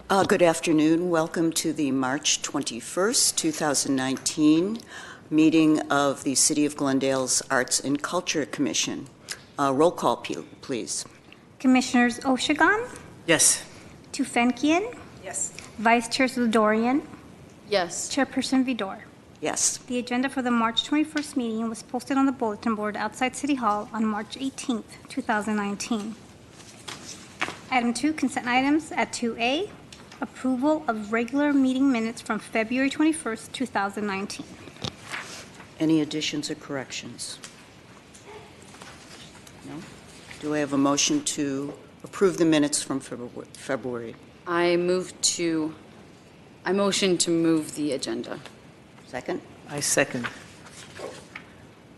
Good afternoon. Welcome to the March 21st, 2019 meeting of the City of Glendale's Arts and Culture Commission. Roll call, please. Commissioners Oshagan? Yes. Tufenkian? Yes. Vice Chair Zadorian? Yes. Chairperson Vidor? Yes. The agenda for the March 21st meeting was posted on the bulletin board outside City Hall on March 18th, 2019. Item 2, consent items at 2A, approval of regular meeting minutes from February 21st, 2019. Any additions or corrections? No? Do I have a motion to approve the minutes from February? I motion to move the agenda. Second? I second.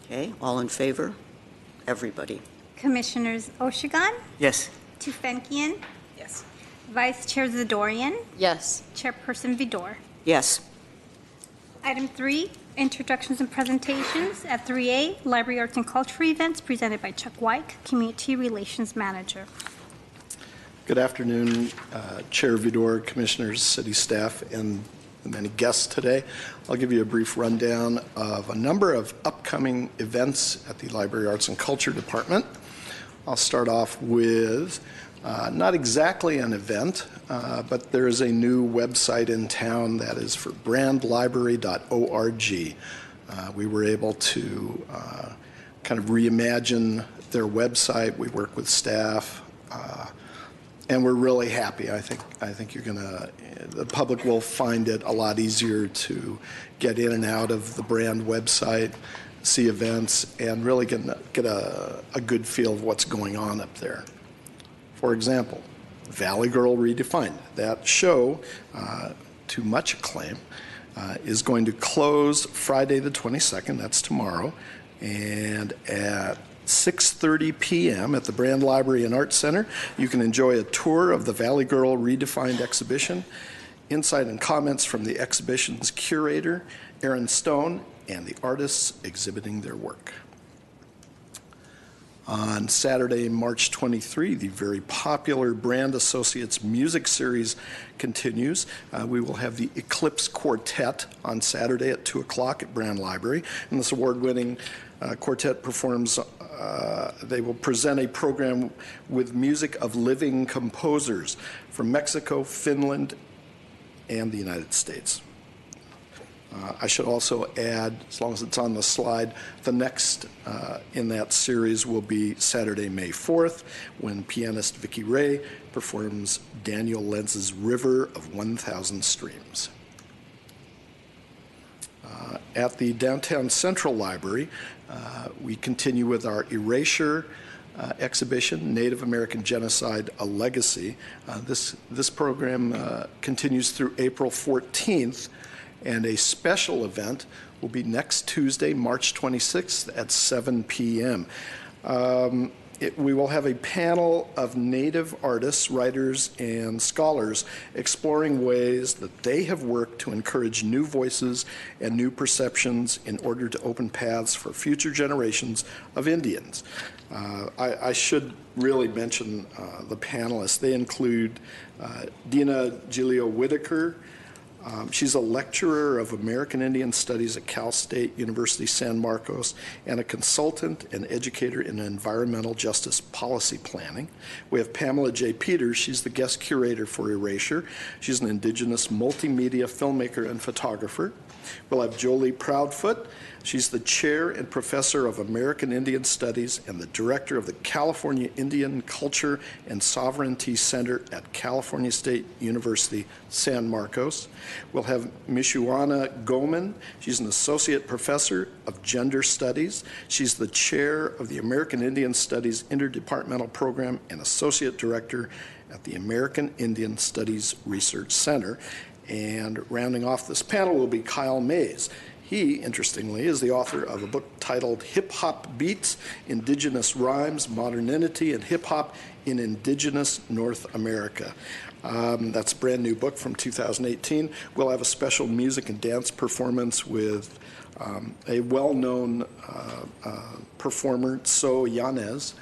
Okay, all in favor? Everybody. Commissioners Oshagan? Yes. Tufenkian? Yes. Vice Chair Zadorian? Yes. Chairperson Vidor? Yes. Item 3, introductions and presentations. At 3A, Library Arts and Culture events presented by Chuck Wyke, Community Relations Manager. Good afternoon, Chair Vidor, Commissioners, City staff, and the many guests today. I'll give you a brief rundown of a number of upcoming events at the Library Arts and Culture Department. I'll start off with not exactly an event, but there is a new website in town that is for brandlibrary.org. We were able to kind of reimagine their website. We work with staff, and we're really happy. I think the public will find it a lot easier to get in and out of the brand website, see events, and really get a good feel of what's going on up there. For example, Valley Girl Redefined. That show, to much acclaim, is going to close Friday the 22nd, that's tomorrow, and at 6:30 p.m. at the Brand Library and Arts Center, you can enjoy a tour of the Valley Girl Redefined exhibition, insight and comments from the exhibition's curator, Aaron Stone, and the artists exhibiting their work. On Saturday, March 23, the very popular Brand Associates music series continues. We will have the Eclipse Quartet on Saturday at 2 o'clock at Brand Library. And this award-winning quartet performs, they will present a program with music of living composers from Mexico, Finland, and the United States. I should also add, as long as it's on the slide, the next in that series will be Saturday, May 4th, when pianist Vicky Ray performs Daniel Lenz's River of 1,000 Streams. At the Downtown Central Library, we continue with our Erasure exhibition, Native American Genocide, A Legacy. This program continues through April 14th, and a special event will be next Tuesday, March 26th at 7 p.m. We will have a panel of Native artists, writers, and scholars exploring ways that they have worked to encourage new voices and new perceptions in order to open paths for future generations of Indians. I should really mention the panelists. They include Dina Gilio Whitaker. She's a lecturer of American Indian Studies at Cal State University San Marcos and a consultant and educator in environmental justice policy planning. We have Pamela J. Peters. She's the guest curator for Erasure. She's an indigenous multimedia filmmaker and photographer. We'll have Jolie Proudfoot. She's the chair and professor of American Indian Studies and the director of the California Indian Culture and Sovereignty Center at California State University, San Marcos. We'll have Mishuana Goman. She's an associate professor of gender studies. She's the chair of the American Indian Studies Interdepartmental Program and associate director at the American Indian Studies Research Center. And rounding off this panel will be Kyle Mays. He, interestingly, is the author of a book titled Hip Hop Beats, Indigenous Rhymes, Modernity, and Hip Hop in Indigenous North America. That's a brand new book from 2018. We'll have a special music and dance performance with a well-known performer, So Yanez.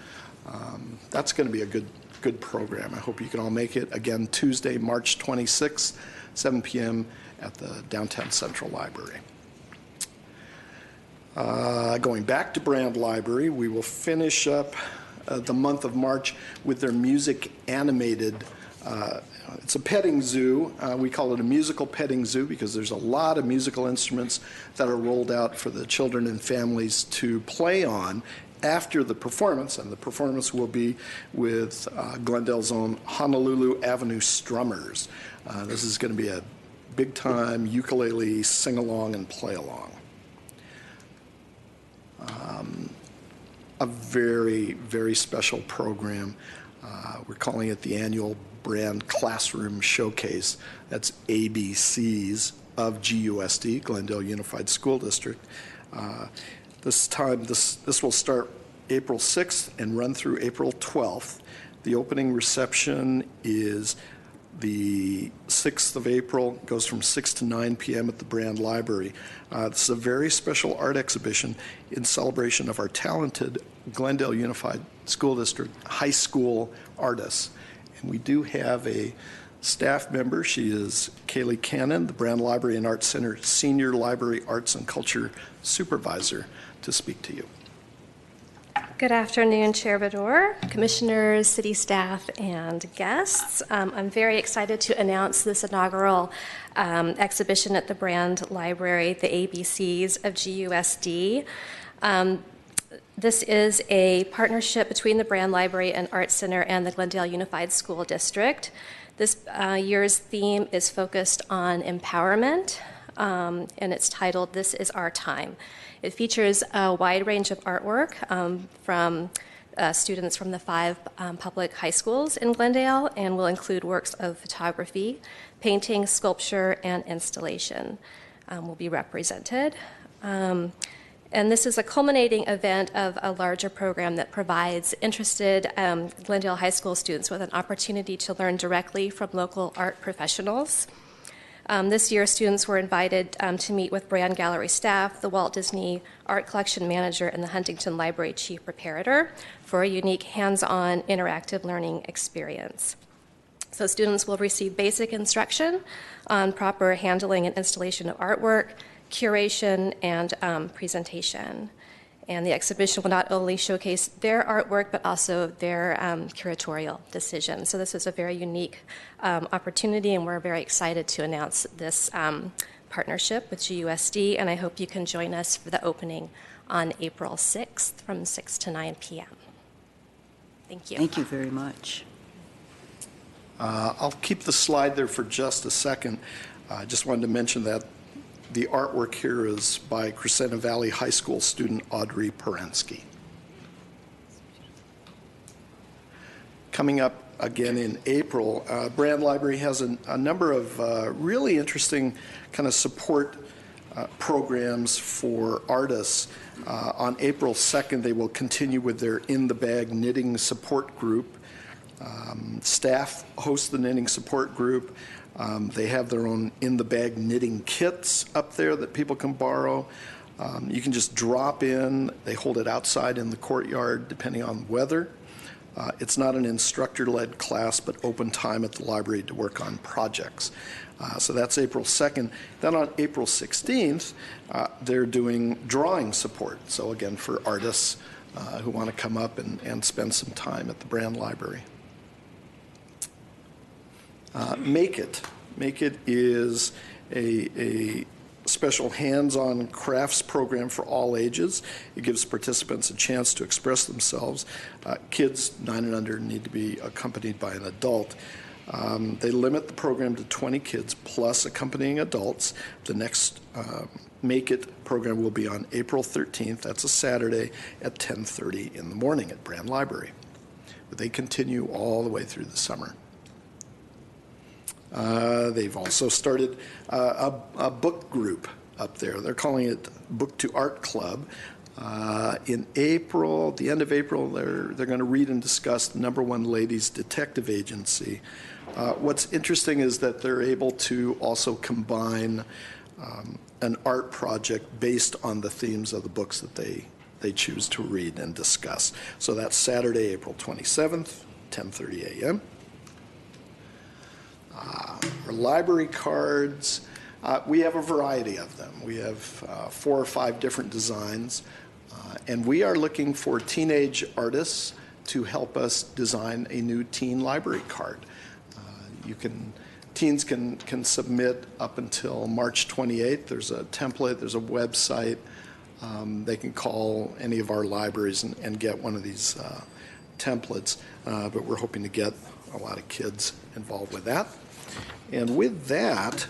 That's going to be a good good program. I hope you can all make it. Again, Tuesday, March 26th, 7 p.m. at the Downtown Central Library. Going back to Brand Library, we will finish up the month of March with their music animated. It's a petting zoo. We call it a musical petting zoo because there's a lot of musical instruments that are rolled out for the children and families to play on after the performance, and the performance will be with Glendale's own Honolulu Avenue Strummers. This is going to be a big-time ukulele sing-along and play-along. A very, very special program. We're calling it the annual Brand Classroom Showcase. That's ABCs of GUSD, Glendale Unified School District. This will start April 6th and run through April 12th. The opening reception is the 6th of April, goes from 6 to 9 p.m. at the Brand Library. This is a very special art exhibition in celebration of our talented Glendale Unified School District high school artists. And we do have a staff member. She is Kaylee Cannon, the Brand Library and Arts Center Senior Library Arts and Culture Supervisor, to speak to you. Good afternoon, Chair Bador, commissioners, city staff, and guests. I'm very excited to announce this inaugural exhibition at the Brand Library, the ABCs of GUSD. This is a partnership between the Brand Library and Arts Center and the Glendale Unified School District. This year's theme is focused on empowerment, and it's titled, "This is Our Time." It features a wide range of artwork from students from the 5 public high schools in Glendale, and will include works of photography, painting, sculpture, and installation will be represented. And this is a culminating event of a larger program that provides interested Glendale High School students with an opportunity to learn directly from local art professionals. This year, students were invited to meet with Brand Gallery staff, the Walt Disney Art Collection Manager, and the Huntington Library Chief Preparator for a unique hands-on interactive learning experience. So students will receive basic instruction on proper handling and installation of artwork, curation, and presentation. And the exhibition will not only showcase their artwork, but also their curatorial decisions. So this is a very unique opportunity, and we're very excited to announce this partnership with GUSD, and I hope you can join us for the opening on April 6th from 6 to 9 p.m. Thank you. Thank you very much. I'll keep the slide there for just a second. I just wanted to mention that the artwork here is by Crescenta Valley High School student Audrey Perensky. Coming up again in April, Brand Library has a number of really interesting kind of support programs for artists. On April 2nd, they will continue with their In the Bag knitting support group. Staff host the knitting support group. They have their own in-the-bag knitting kits up there that people can borrow. You can just drop in. They hold it outside in the courtyard, depending on weather. It's not an instructor-led class, but open time at the library to work on projects. So that's April 2nd. Then on April 16th, they're doing drawing support. So again, for artists who want to come up and spend some time at the Brand Library. Make It. Make It is a special hands-on crafts program for all ages. It gives participants a chance to express themselves. Kids 9 and under need to be accompanied by an adult. They limit the program to 20 kids plus accompanying adults. The next Make It program will be on April 13th. That's a Saturday at 10:30 in the morning at Brand Library. But they continue all the way through the summer. They've also started a book group up there. They're calling it Book to Art Club. In April, the end of April, they're going to read and discuss the #1 Ladies Detective Agency. What's interesting is that they're able to also combine an art project based on the themes of the books that they choose to read and discuss. So that's Saturday, April 27th, 10:30 a.m. Our library cards, we have a variety of them. We have 4 or 5 different designs, and we are looking for teenage artists to help us design a new teen library card. Teens can submit up until March 28th. There's a template, there's a website. They can call any of our libraries and get one of these templates, but we're hoping to get a lot of kids involved with that. And with that,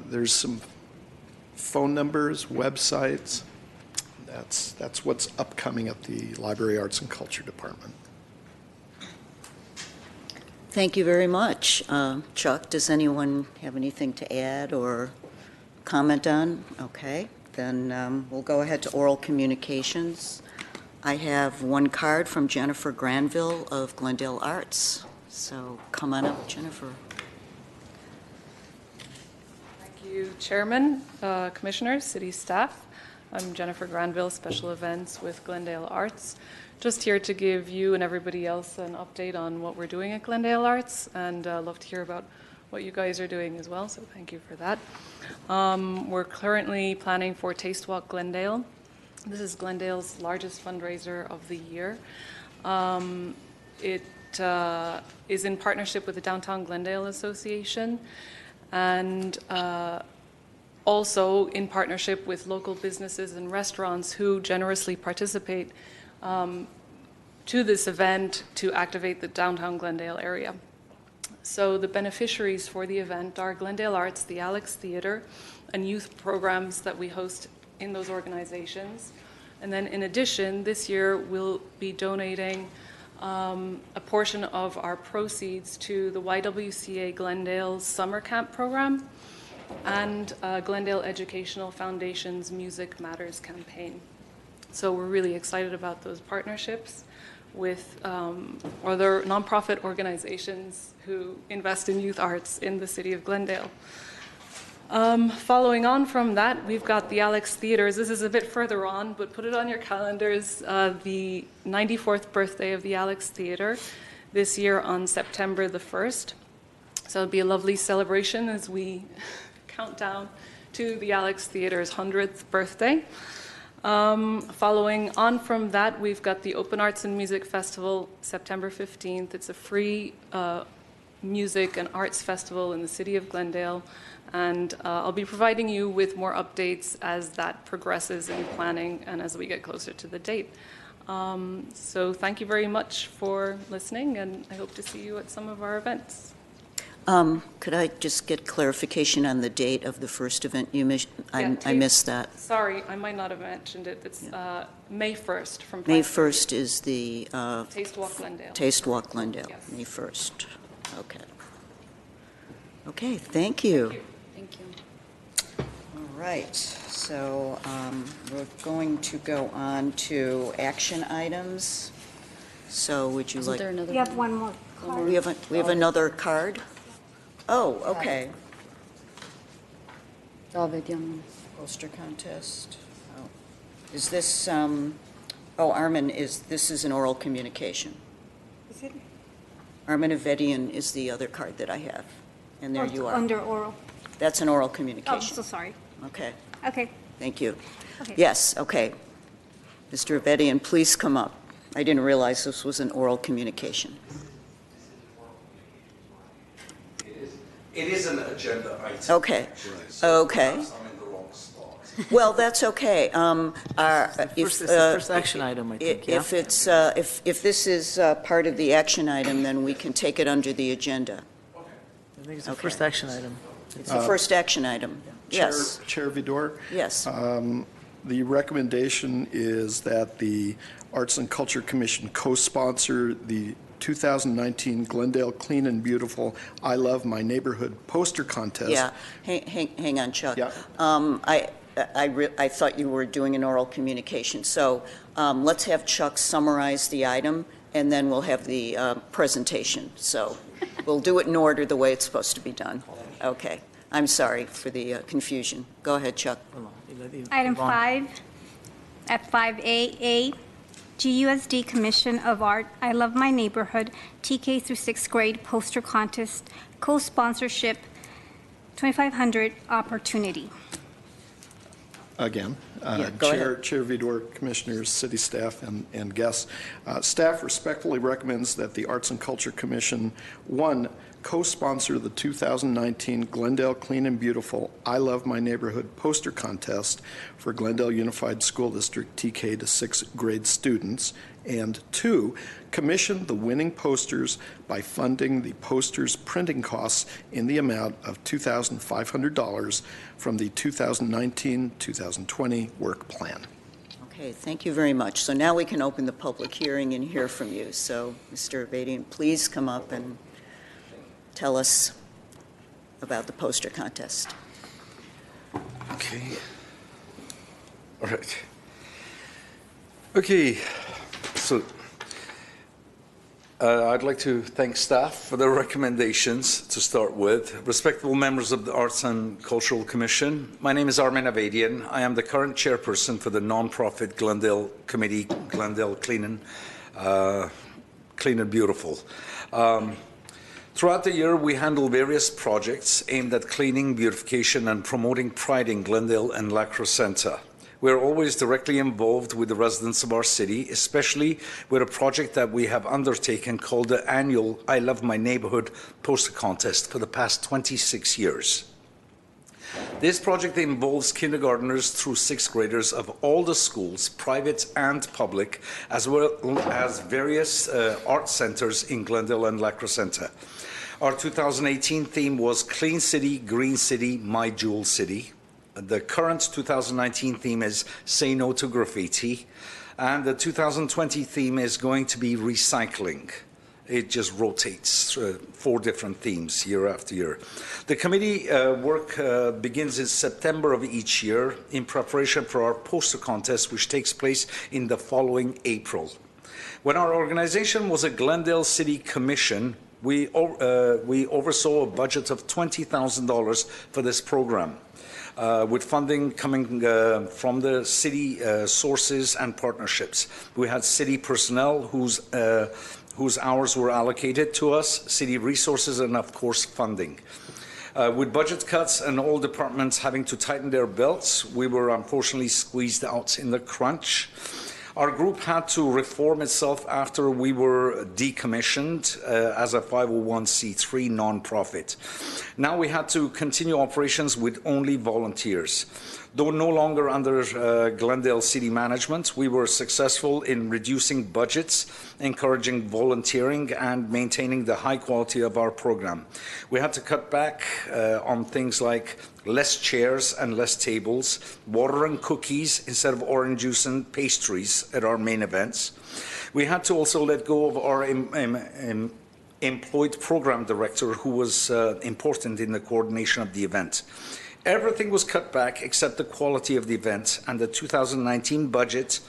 there's some phone numbers, websites. That's what's upcoming at the Library Arts and Culture Department. Thank you very much. Chuck, does anyone have anything to add or comment on? Okay, then we'll go ahead to oral communications. I have one card from Jennifer Granville of Glendale Arts. So come on up, Jennifer. Thank you, Chairman, Commissioners, City staff. I'm Jennifer Granville, Special Events with Glendale Arts. Just here to give you and everybody else an update on what we're doing at Glendale Arts, and love to hear about what you guys are doing as well, so thank you for that. We're currently planning for Taste Walk Glendale. This is Glendale's largest fundraiser of the year. It is in partnership with the Downtown Glendale Association, and also in partnership with local businesses and restaurants who generously participate to this event to activate the downtown Glendale area. So the beneficiaries for the event are Glendale Arts, the Alex Theater, and youth programs that we host in those organizations. And then in addition, this year we'll be donating a portion of our proceeds to the YWCA Glendale's summer camp program and Glendale Educational Foundation's Music Matters campaign. So we're really excited about those partnerships with other nonprofit organizations who invest in youth arts in the city of Glendale. Following on from that, we've got the Alex Theaters. This is a bit further on, but put it on your calendars. The 94th birthday of the Alex Theater this year on September the 1st. So it'll be a lovely celebration as we count down to the Alex Theater's 100th birthday. Following on from that, we've got the Open Arts and Music Festival, September 15th. It's a free music and arts festival in the city of Glendale, and I'll be providing you with more updates as that progresses in planning and as we get closer to the date. So thank you very much for listening, and I hope to see you at some of our events. Could I just get clarification on the date of the first event you missed? I missed that. Sorry, I might not have mentioned it. It's May 1st from May 5:30. 1st is the Taste Walk Glendale. Taste Walk Glendale, Yes. May 1st. Okay. Okay, thank you. Thank you. All right, so we're going to go on to action items. So would you Isn't like? there another We have one more card. We have another card? Oh, okay. David Young. Poster contest. Oh. Is this, Armin, this is an oral communication. Is it? Armin Avedian is the other card that I have. And there you are. Under oral. That's an oral Oh, communication. so sorry. Okay, Okay. thank you. Okay. Yes, okay. Mr. Avedian, please come up. I didn't realize this was an oral communication. It is an agenda item. Okay, Actually, so okay. perhaps I'm in the wrong spot. Well, that's okay. It's the first action item, I think, yeah? If it's, if this is part of the action item, then we can take it under the agenda. I think it's the Okay. first action item. It's the first action item. Yes, Chair Vidor, yes. the recommendation is that the Arts and Culture Commission co-sponsor the 2019 Glendale Clean and Beautiful I Love My Neighborhood poster contest. Yeah, hang on, Chuck. Yeah. I thought you were doing an oral communication, so let's have Chuck summarize the item, and then we'll have the presentation. So we'll do it in order the way it's supposed to be done. Okay. I'm sorry for the confusion. Go ahead, Chuck. Hold on, you got the Item wrong- 5, at 5AA, GUSD Commission of Art, I Love My Neighborhood, TK through 6th grade poster contest, co-sponsorship, 2,500 opportunity. Again, go Chair Vidor, Commissioners, City staff, and guests. Staff respectfully recommends that the Arts and Culture Commission, one, co-sponsor the 2019 Glendale Clean and Beautiful I Love My Neighborhood poster contest for Glendale Unified School District TK to 6th grade students, and two, commission the winning posters by funding the posters' printing costs in the amount of $2,500 from the 2019-2020 work plan. Okay, thank you very much. So now we can open the public hearing and hear from you. So, Mr. Abadian, please come up and tell us about the poster contest. Okay. All right. Okay. So I'd like to thank staff for their recommendations to start with. Respectable members of the Arts and Cultural Commission, my name is Armin Avadian. I am the current chairperson for the non-profit Glendale Committee, Glendale Clean and Beautiful. Throughout the year, we handle various projects aimed at cleaning, beautification, and promoting pride in Glendale and La Crescenta. We're always directly involved with the residents of our city, especially with a project that we have undertaken called the annual I Love My Neighborhood poster contest for the past 26 years. This project involves kindergarteners through 6th graders of all the schools, private and public, as well as various art centers in Glendale and La Crescenta. Our 2018 theme was Clean City, Green City, My Jewel City. The current 2019 theme is Say No to Graffiti. And the 2020 theme is going to be recycling. It just rotates 4 different themes year after year. The committee work begins in September of each year in preparation for our poster contest, which takes place in the following April. When our organization was a Glendale City Commission, we oversaw a budget of $20,000 for this program, with funding coming from the city sources and partnerships. We had city personnel whose hours were allocated to us, city resources, and of course funding. With budget cuts and all departments having to tighten their belts, we were unfortunately squeezed out in the crunch. Our group had to reform itself after we were decommissioned as a 501c3 nonprofit. Now we had to continue operations with only volunteers. Though no longer under Glendale City Management, we were successful in reducing budgets, encouraging volunteering, and maintaining the high quality of our program. We had to cut back on things like less chairs and less tables, water and cookies instead of orange juice and pastries at our main events. We had to also let go of our employed program director, who was important in the coordination of the event. Everything was cut back except the quality of the event, and the 2019 budget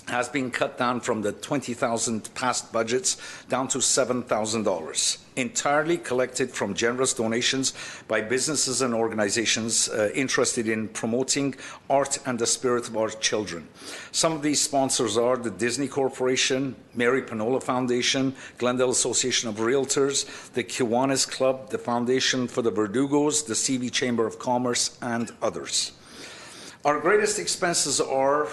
has been cut down from the $20,000 past budgets down to $7,000, entirely collected from generous donations by businesses and organizations interested in promoting art and the spirit of our children. Some of these sponsors are the Disney Corporation, Mary Panola Foundation, Glendale Association of Realtors, the Kiwanis Club, the Foundation for the Verdugos, the CV Chamber of Commerce, and others. Our greatest expenses are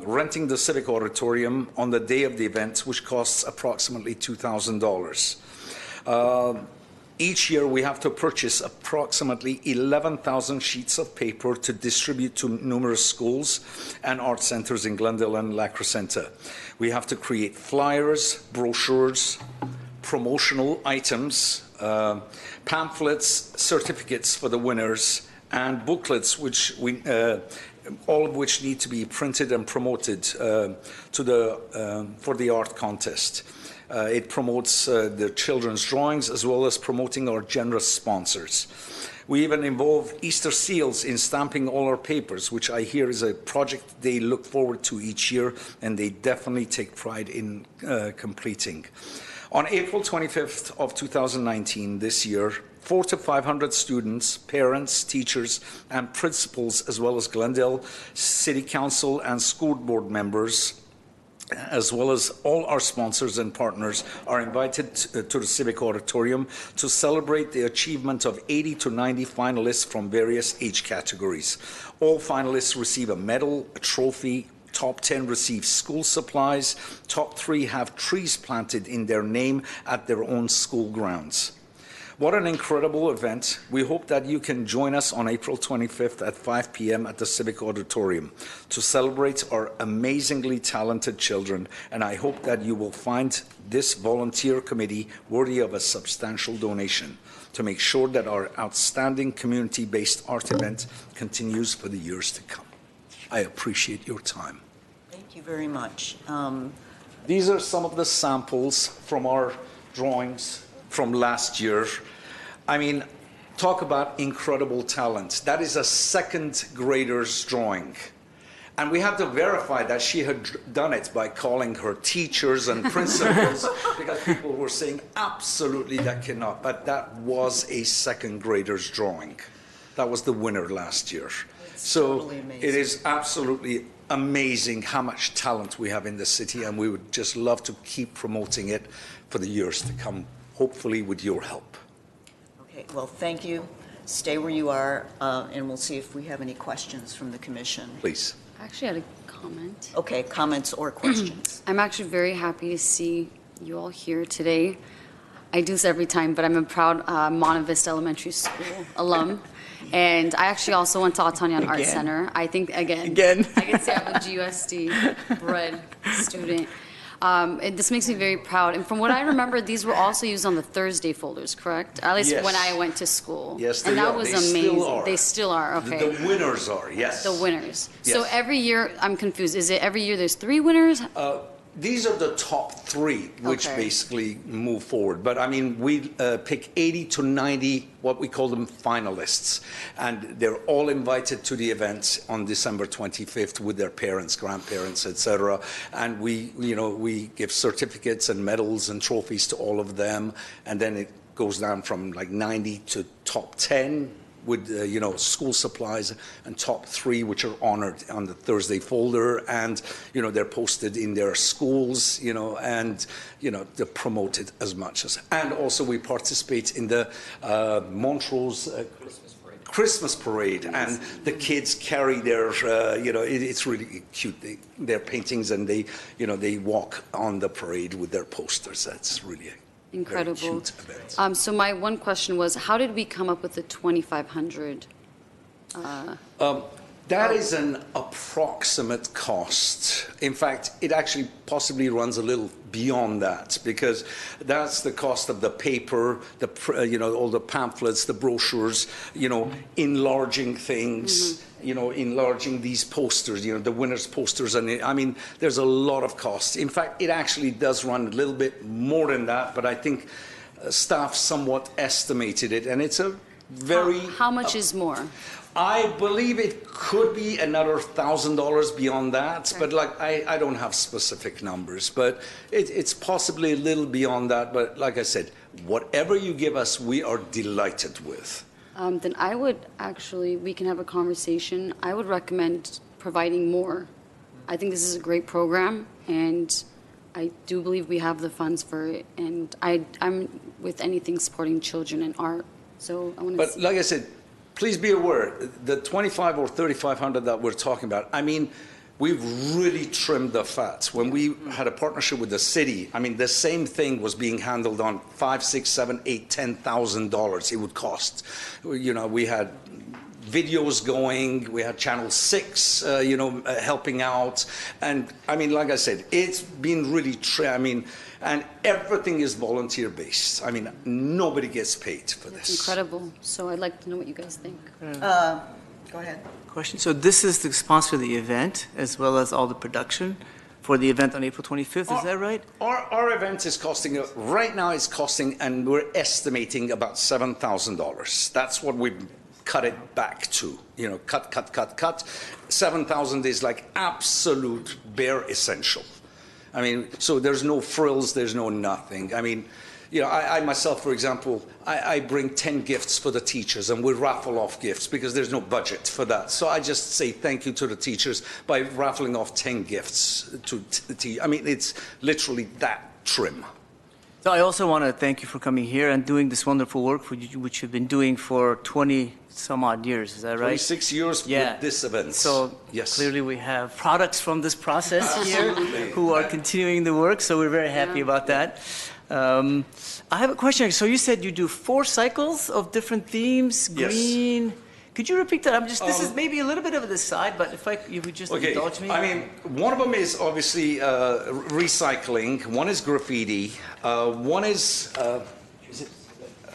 renting the Civic Auditorium on the day of the event, which costs approximately $2,000. Each year we have to purchase approximately 11,000 sheets of paper to distribute to numerous schools and art centers in Glendale and La Crescenta. We have to create flyers, brochures, promotional items, pamphlets, certificates for the winners, and booklets, all of which need to be printed and promoted for the art contest. It promotes the children's drawings as well as promoting our generous sponsors. We even involve Easter seals in stamping all our papers, which I hear is a project they look forward to each year, and they definitely take pride in completing. On April 25th of 2019, this year, 400 to 500 students, parents, teachers, and principals, as well as Glendale City Council and school board members, as well as all our sponsors and partners, are invited to the Civic Auditorium to celebrate the achievement of 80 to 90 finalists from various age categories. All finalists receive a medal, a trophy. Top 10 receive school supplies. Top 3 have trees planted in their name at their own school grounds. What an incredible event. We hope that you can join us on April 25th at 5 p.m. at the Civic Auditorium to celebrate our amazingly talented children, and I hope that you will find this volunteer committee worthy of a substantial donation to make sure that our outstanding community-based art event continues for the years to come. I appreciate your time. Thank you very much. These are some of the samples from our drawings from last year. I mean, talk about incredible talent. That is a second grader's drawing. And we have to verify that she had done it by calling her teachers and principals because people were saying absolutely that cannot. But that was a second grader's drawing. That was the winner last year. So totally amazing. It is absolutely amazing how much talent we have in the city, and we would just love to keep promoting it for the years to come, hopefully with your help. Okay, well, thank you. Stay where you are, and we'll see if we have any questions from the commission. Please. I actually had a comment. Okay, comments or questions? I'm actually very happy to see you all here today. I do this every time, but I'm a proud Monte Vista Elementary School alum. And I actually also went to Altanian Art Center. I think, again. I can say I'm a GUSD bred student. This makes me very proud. And from what I remember, these were also used on the Thursday folders, correct? At least when I went to school. Yes, they and that are. was They amazing. still are. They still are, okay. The winners are, yes. The winners. Yes. So every year, I'm confused. Is it every year there's 3 winners? These are the top 3, which Okay. basically move forward. But I mean, we pick 80 to 90, what we call them finalists. And they're all invited to the event on December 25th with their parents, grandparents, etc. And we give certificates and medals and trophies to all of them. And then it goes down from like 90 to top 10. With school supplies, and top 3 which are honored on the Thursday folder, and they're posted in their schools, and they're promoted as much as. And also we participate in the Montrose Christmas parade, and the kids carry their it's really cute. Their paintings, and they walk on the parade with their posters. That's really Incredible. very cute event. So my one question was, how did we come up with the 2,500? That is an approximate cost. In fact, it actually possibly runs a little beyond that, because that's the cost of the paper, all the pamphlets, the brochures, enlarging things, enlarging these posters, the winners' posters. And I mean, there's a lot of costs. In fact, it actually does run a little bit more than that, but I think staff somewhat estimated it, and it's a very... How much is more? I believe it could be another $1,000 beyond that, but I don't have specific numbers, but it's possibly a little beyond that. But like I said, whatever you give us, we are delighted with. Then I would actually, we can have a conversation. I would recommend providing more. I think this is a great program, and I do believe we have the funds for it. And I'm with anything supporting children and art. So I want to. But like I said, please be aware, the 2,500 or 3,500 that we're talking about, I mean, we've really trimmed the fat. When we had a partnership with the city, I mean, the same thing was being handled on $5,000, $6,000, $7,000, $8,000, $10,000 it would cost. We had videos going, we had Channel 6, helping out. And I mean, like I said, it's been really, and everything is volunteer-based. I mean, nobody gets paid for this. It's incredible. So I'd like to know what you guys think. Go ahead. Question. So this is to sponsor the event as well as all the production for the event on April 25th, is that right? Our event is costing, right now it's costing, and we're estimating about $7,000. That's what we've cut it back to, cut. 7,000 is like absolute bare essential. I mean, so there's no frills, there's no nothing. I mean, you know, I myself, for example, I bring 10 gifts for the teachers, and we raffle off gifts because there's no budget for that. So I just say thank you to the teachers by raffling off 10 gifts to the teachers. I mean, it's literally that trim. So I also want to thank you for coming here and doing this wonderful work which you've been doing for 20 some odd years. Is that right? 26 years with this event. So yes, clearly we have products from this process here who are continuing the work. So we're very happy about that. I have a question. So you said you do 4 cycles of different themes. Yes. Green. Could you repeat that? This is maybe a little bit of the side, but if you would just indulge me. I mean, one of them is obviously recycling. One is graffiti. One is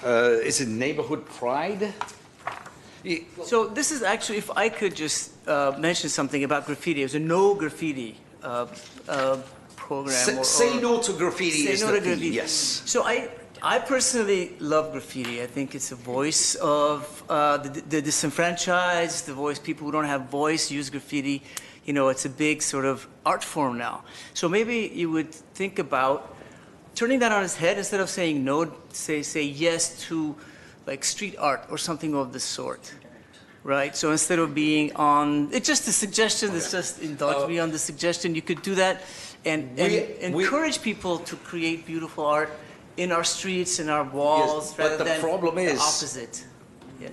it neighborhood pride? So this is actually, if I could just mention something about graffiti. It was a no graffiti program. Say no to graffiti say is no the to theme, graffiti. yes. So I personally love graffiti. I think it's a voice of the disenfranchised, the voice, people who don't have voice use graffiti. You know, it's a big sort of art form now. So maybe you would think about turning that on its head. Instead of saying no, say yes to like street art or something of the sort. Right? So instead of being on, it's just a suggestion, it's just indulge me on the suggestion. You could do that and encourage people to create beautiful art in our streets, in our walls, yes, but the problem is the opposite. Yes.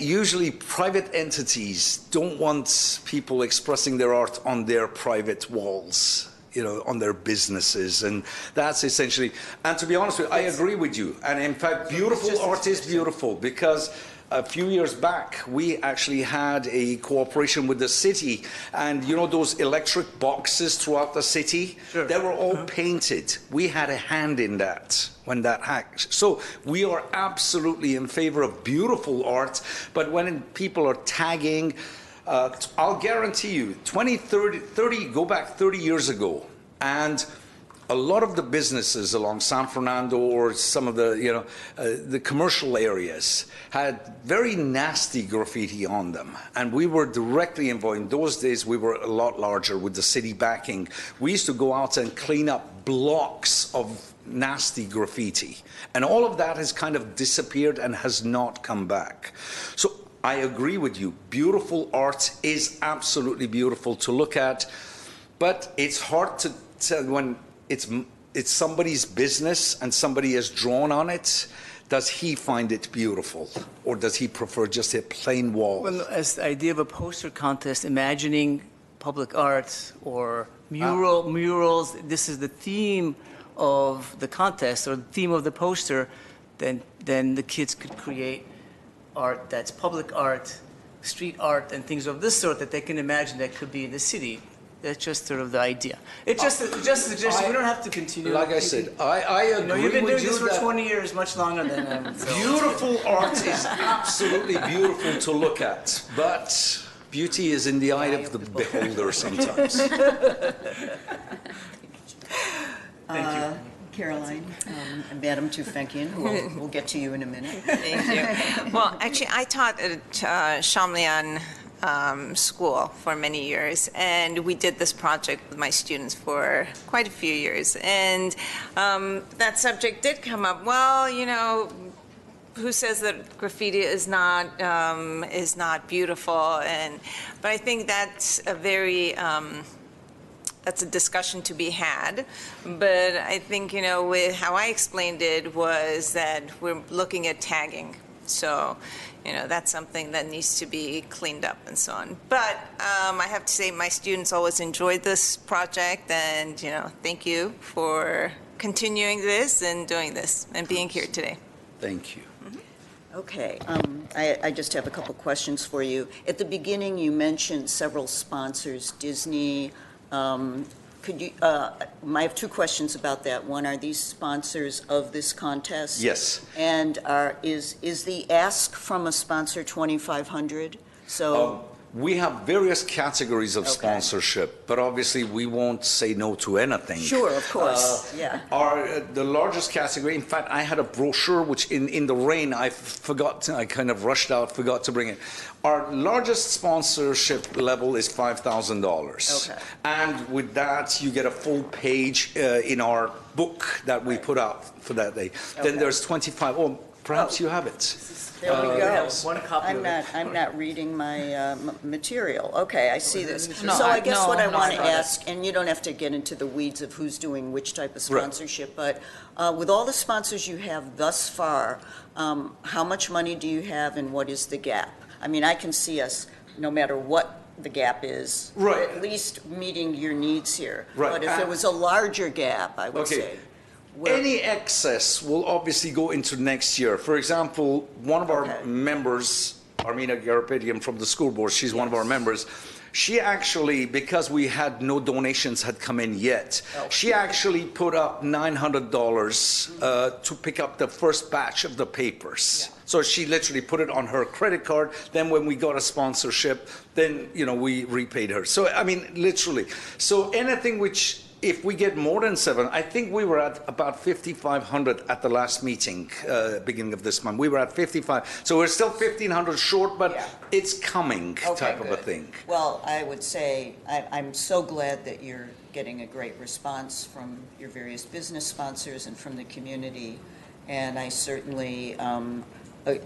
Usually private entities don't want people expressing their art on their private walls, you know, on their businesses, and that's essentially, and to be honest with you, I agree with you, and in fact, beautiful art is beautiful, because a few years back, we actually had a cooperation with the city, and you know those electric boxes throughout the city? Sure. They were all painted. We had a hand in that when that happened. So we are absolutely in favor of beautiful art, but when people are tagging, I'll guarantee you, 30, go back 30 years ago, and a lot of the businesses along San Fernando or some of the, you know, the commercial areas had very nasty graffiti on them. And we were directly involved. In those days, we were a lot larger with the city backing. We used to go out and clean up blocks of nasty graffiti. And all of that has kind of disappeared and has not come back. So I agree with you. Beautiful art is absolutely beautiful to look at. But it's hard to tell when it's somebody's business and somebody has drawn on it. Does he find it beautiful, or does he prefer just a plain wall? Well, as the idea of a poster contest, imagining public art or murals, this is the theme of the contest or the theme of the poster, then the kids could create art that's public art, street art, and things of this sort that they can imagine that could be in the city. That's just sort of the idea. It's just a suggestion. We don't have to continue. Like I said, I agree with you. You've been doing this for 20 years, much longer than I am. So. Beautiful art is absolutely beautiful to look at, but beauty is in the eye of the beholder sometimes. Thank you. Caroline, Madam Tufenkian, who we'll get to you in a minute. Thank you. Well, actually, I taught at Shamlian school for many years, and we did this project with my students for quite a few years. And that subject did come up. Well, you know, who says that graffiti is not beautiful? But I think that's a very that's a discussion to be had. But I think, you know, with how I explained it was that we're looking at tagging. So, you know, that's something that needs to be cleaned up and so on. But I have to say my students always enjoyed this project, and, you know, thank you for continuing this and doing this and being here today. Thank you. Okay, I just have a couple questions for you. At the beginning, you mentioned several sponsors, Disney. Could you, I have two questions about that. One, are these sponsors of this contest? Yes. And is the ask from a sponsor $2,500? So We have various categories of sponsorship, but obviously we won't say no to anything. Sure, of course, yeah. The largest category, in fact, I had a brochure which in the rain I kind of rushed out, forgot to bring it. Our largest sponsorship level is $5,000. Okay. And with that, you get a full page in our book that we put out for that day. Then there's 25, perhaps you have it. There we go. One copy of it. I'm not reading my material. Okay, I see this. No, So I guess no, what I no, want to I got it. ask, and you don't have to get into the weeds of who's doing which type of Right. sponsorship, but with all the sponsors you have thus far, how much money do you have and what is the gap? I mean, I can see us, no matter what the gap is, Right. at least meeting your needs here. Right. But if there was a larger gap, I would Okay. say. where- Any excess will obviously go into next year. For example, one of our Okay. members, Armina Garapedian from the school board, she's one of our Yes. members. She actually, because we had no donations had come in yet, she actually put up $900 to pick up the first batch of the papers. So she literally put it on her credit card. Then when we got a sponsorship, then, we repaid her. So, I mean, literally. So anything which, if we get more than 7, I think we were at about 5,500 at the last meeting, beginning of this month. We were at 55. So we're still 1,500 short, but Yeah. it's coming type of a good. thing. Well, I would say, I'm so glad that you're getting a great response from your various business sponsors and from the community. And I certainly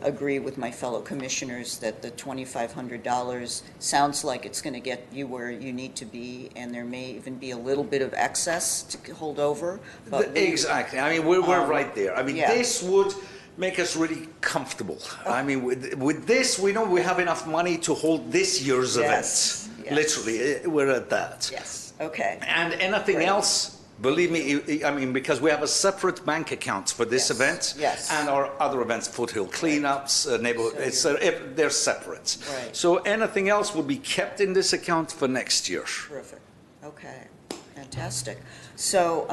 agree with my fellow commissioners that the $2,500 sounds like it's going to get you where you need to be, and there may even be a little bit of excess to hold over. But Exactly. I mean, we're right there. I mean, yeah. this would make us really comfortable. I mean, with this, we know we have enough money to hold this year's Yes, event. yes. Literally, we're at that. Yes, okay. And anything Great. else, believe me, I mean, because we have a separate bank account for this Yes, event yes. and our other events, foothill cleanups, neighborhood, So they're separate. Right. So anything else will be kept in this account for next year. Terrific. Okay, fantastic. So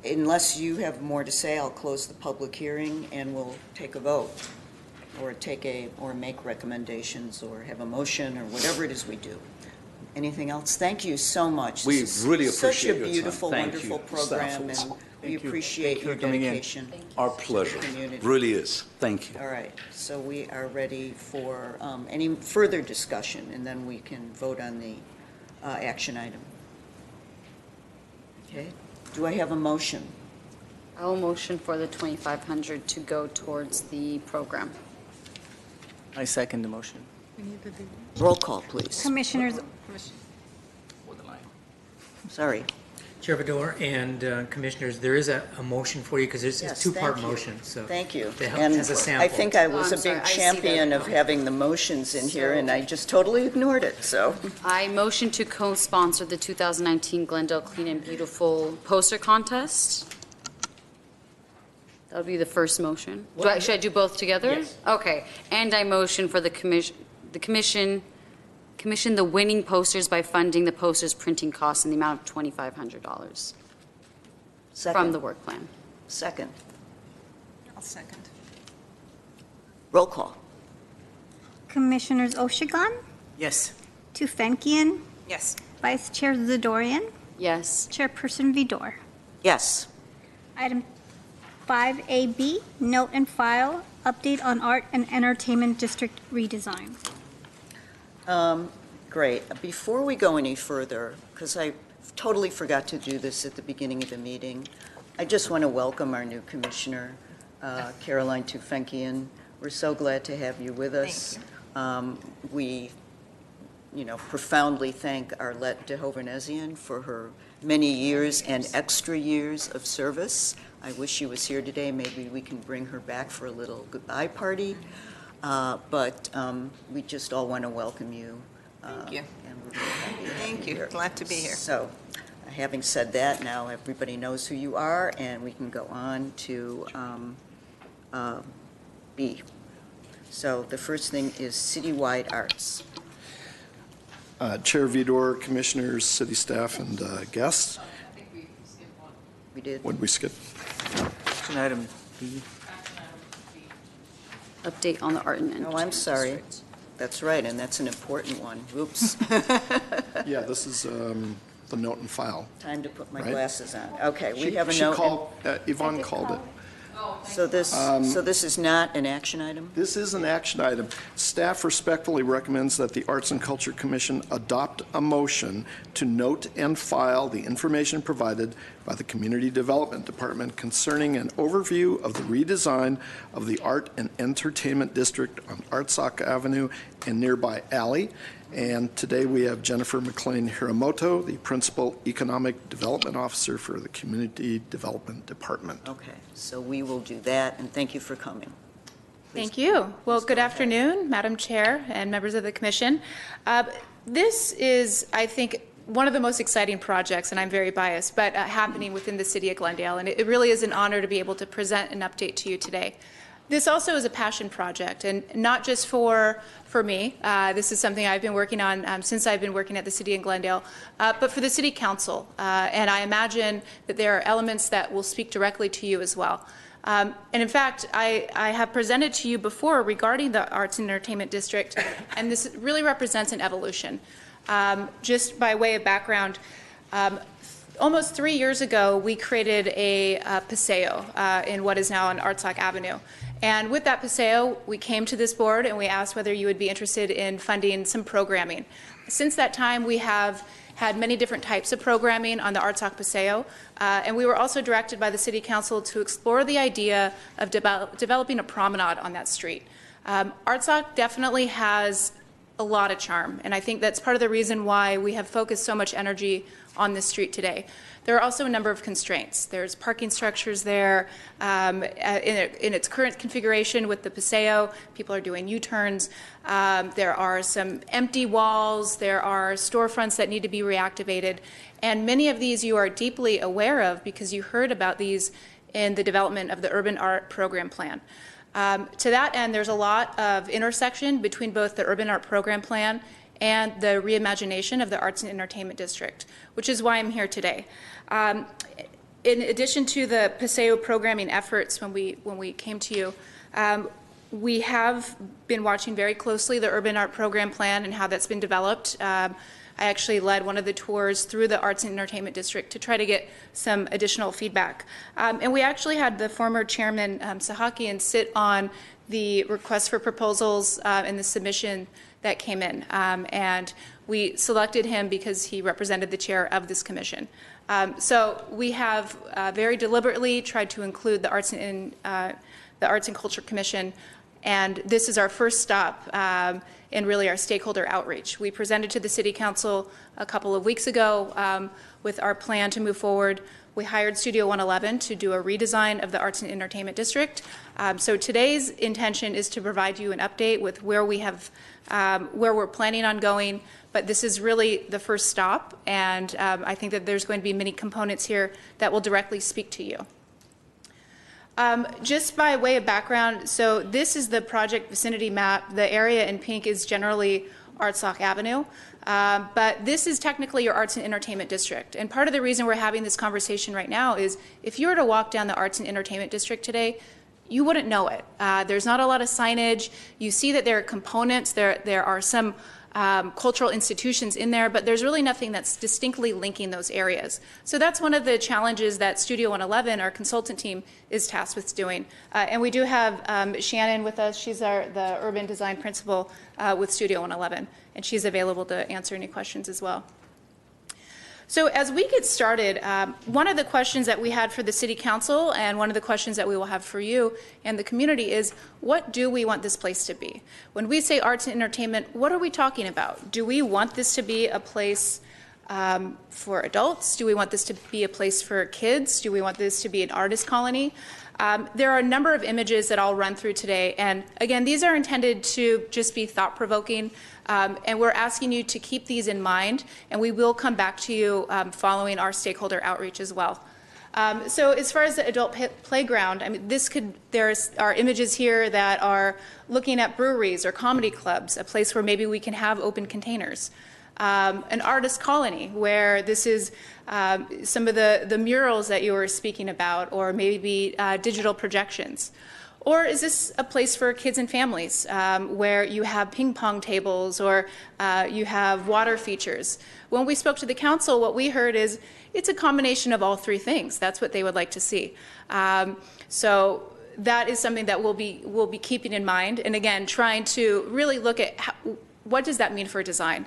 unless you have more to say, I'll close the public hearing and we'll take a vote or make recommendations or have a motion or whatever it is we do. Anything else? Thank you so much. We This is really appreciate such your a time. beautiful, Thank wonderful you, program, staff. and we Thank you. appreciate Thank you your for coming in. dedication. Our pleasure. community. Really is. Thank you. All right, so we are ready for any further discussion, and then we can vote on the action item. Okay, do I have a motion? I will motion for the 2,500 to go towards the program. I second the motion. Roll call, please. Commissioners, Sorry. Chair Vidor and Commissioners, there is a motion for you because it's a Yes, two-part thank you. motion, so. Thank you. to help- And as a sample. I think I was Oh, a I'm sorry, big I see champion that. of having the motions in here, So- and I just totally ignored it, so. I motion to co-sponsor the 2019 Glendale Clean and Beautiful poster contest. That would be the first motion. Should I do both together? Yes. Okay. And I motion for the commission the winning posters by funding the posters printing costs in the amount of $2,500 from the work plan. Second. I'll second. Roll call. Commissioners Oshigan, Yes. Tufenkian, Yes. Vice Chair Zadorian, Yes. Chairperson Vidor. Yes. Item 5AB, note and file, update on art and entertainment district redesign. Great. Before we go any further, because I totally forgot to do this at the beginning of the meeting, I just want to welcome our new commissioner, Caroline Tufenkian. We're so glad to have you with us. We, profoundly thank Arlette de Hovernesian for her many years and extra years of service. I wish she was here today. Maybe we can bring her back for a little goodbye party. But we just all want to welcome you. Thank you. And we're really happy to have Thank you. here. Glad to be here. So, having said that, now everybody knows who you are, and we can go on to B. So the first thing is citywide arts. Chair Vidor, commissioners, city staff, and guests. We did? What did we skip? Action item B. Update on the art and Oh, I'm sorry. district. That's right, and that's an important one. Oops. Yeah, this is the note and file. Time to put my Right. glasses on. Okay, we She- have a she note. called- Yvonne called it. So this is not an action item? This is an action item. Staff respectfully recommends that the Arts and Culture Commission adopt a motion to note and file the information provided by the Community Development Department concerning an overview of the redesign of the Art and Entertainment District on Artsock Avenue and nearby alley. And today we have Jennifer McLean Hiramoto, the Principal Economic Development Officer for the Community Development Department. Okay, so we will do that, and thank you for coming. Thank you. Well, good afternoon, Madam Chair and members of the Commission. This is, I think, one of the most exciting projects, and I'm very biased, but happening within the City of Glendale, and it really is an honor to be able to present an update to you today. This also is a passion project, and not just for me. This is something I've been working on since I've been working at the City of Glendale, but for the City Council. And I imagine that there are elements that will speak directly to you as well. And in fact, I have presented to you before regarding the Arts and Entertainment District, and this really represents an evolution. Just by way of background, almost 3 years ago, we created a paseo in what is now on Artsock Avenue. And with that paseo, we came to this board and we asked whether you would be interested in funding some programming. Since that time, we have had many different types of programming on the Artsock Paseo, and we were also directed by the City Council to explore the idea of developing a promenade on that street. Artsock definitely has a lot of charm, and I think that's part of the reason why we have focused so much energy on this street today. There are also a number of constraints. There's parking structures there. In its current configuration with the Paseo, people are doing U-turns. There are some empty walls. There are storefronts that need to be reactivated. And many of these you are deeply aware of because you heard about these in the development of the Urban Art Program Plan. To that end, there's a lot of intersection between both the Urban Art Program Plan and the reimagination of the Arts and Entertainment District, which is why I'm here today. In addition to the Paseo programming efforts when we came to you, we have been watching very closely the Urban Art Program Plan and how that's been developed. I actually led one of the tours through the Arts and Entertainment District to try to get some additional feedback. And we actually had the former chairman, Sahakian, sit on the request for proposals and the submission that came in. And we selected him because he represented the chair of this commission. So we have very deliberately tried to include the Arts and Culture Commission, and this is our first stop in really our stakeholder outreach. We presented to the City Council a couple of weeks ago with our plan to move forward. We hired Studio 111 to do a redesign of the Arts and Entertainment District. So today's intention is to provide you an update with where we're planning on going, but this is really the first stop, and I think that there's going to be many components here that will directly speak to you. Just by way of background, so this is the project vicinity map. The area in pink is generally Artsock Avenue, but this is technically your Arts and Entertainment District. And part of the reason we're having this conversation right now is if you were to walk down the Arts and Entertainment District today, you wouldn't know it. There's not a lot of signage. You see that there are components. There are some cultural institutions in there, but there's really nothing that's distinctly linking those areas. So that's one of the challenges that Studio 111, our consultant team, is tasked with doing. And we do have Shannon with us. She's the urban design principal with Studio 111, and she's available to answer any questions as well. So as we get started, one of the questions that we had for the City Council and one of the questions that we will have for you and the community is, what do we want this place to be? When we say arts and entertainment, what are we talking about? Do we want this to be a place for adults? Do we want this to be a place for kids? Do we want this to be an artist colony? There are a number of images that I'll run through today, and again, these are intended to just be thought-provoking, and we're asking you to keep these in mind, and we will come back to you following our stakeholder outreach as well. So as far as the adult playground, I mean, there are images here that are looking at breweries or comedy clubs, a place where maybe we can have open containers. An artist colony where this is some of the murals that you were speaking about, or maybe digital projections. Or is this a place for kids and families where you have ping pong tables or you have water features? When we spoke to the council, what we heard is it's a combination of all three things. That's what they would like to see. So that is something that we'll be keeping in mind. And again, trying to really look at what does that mean for design.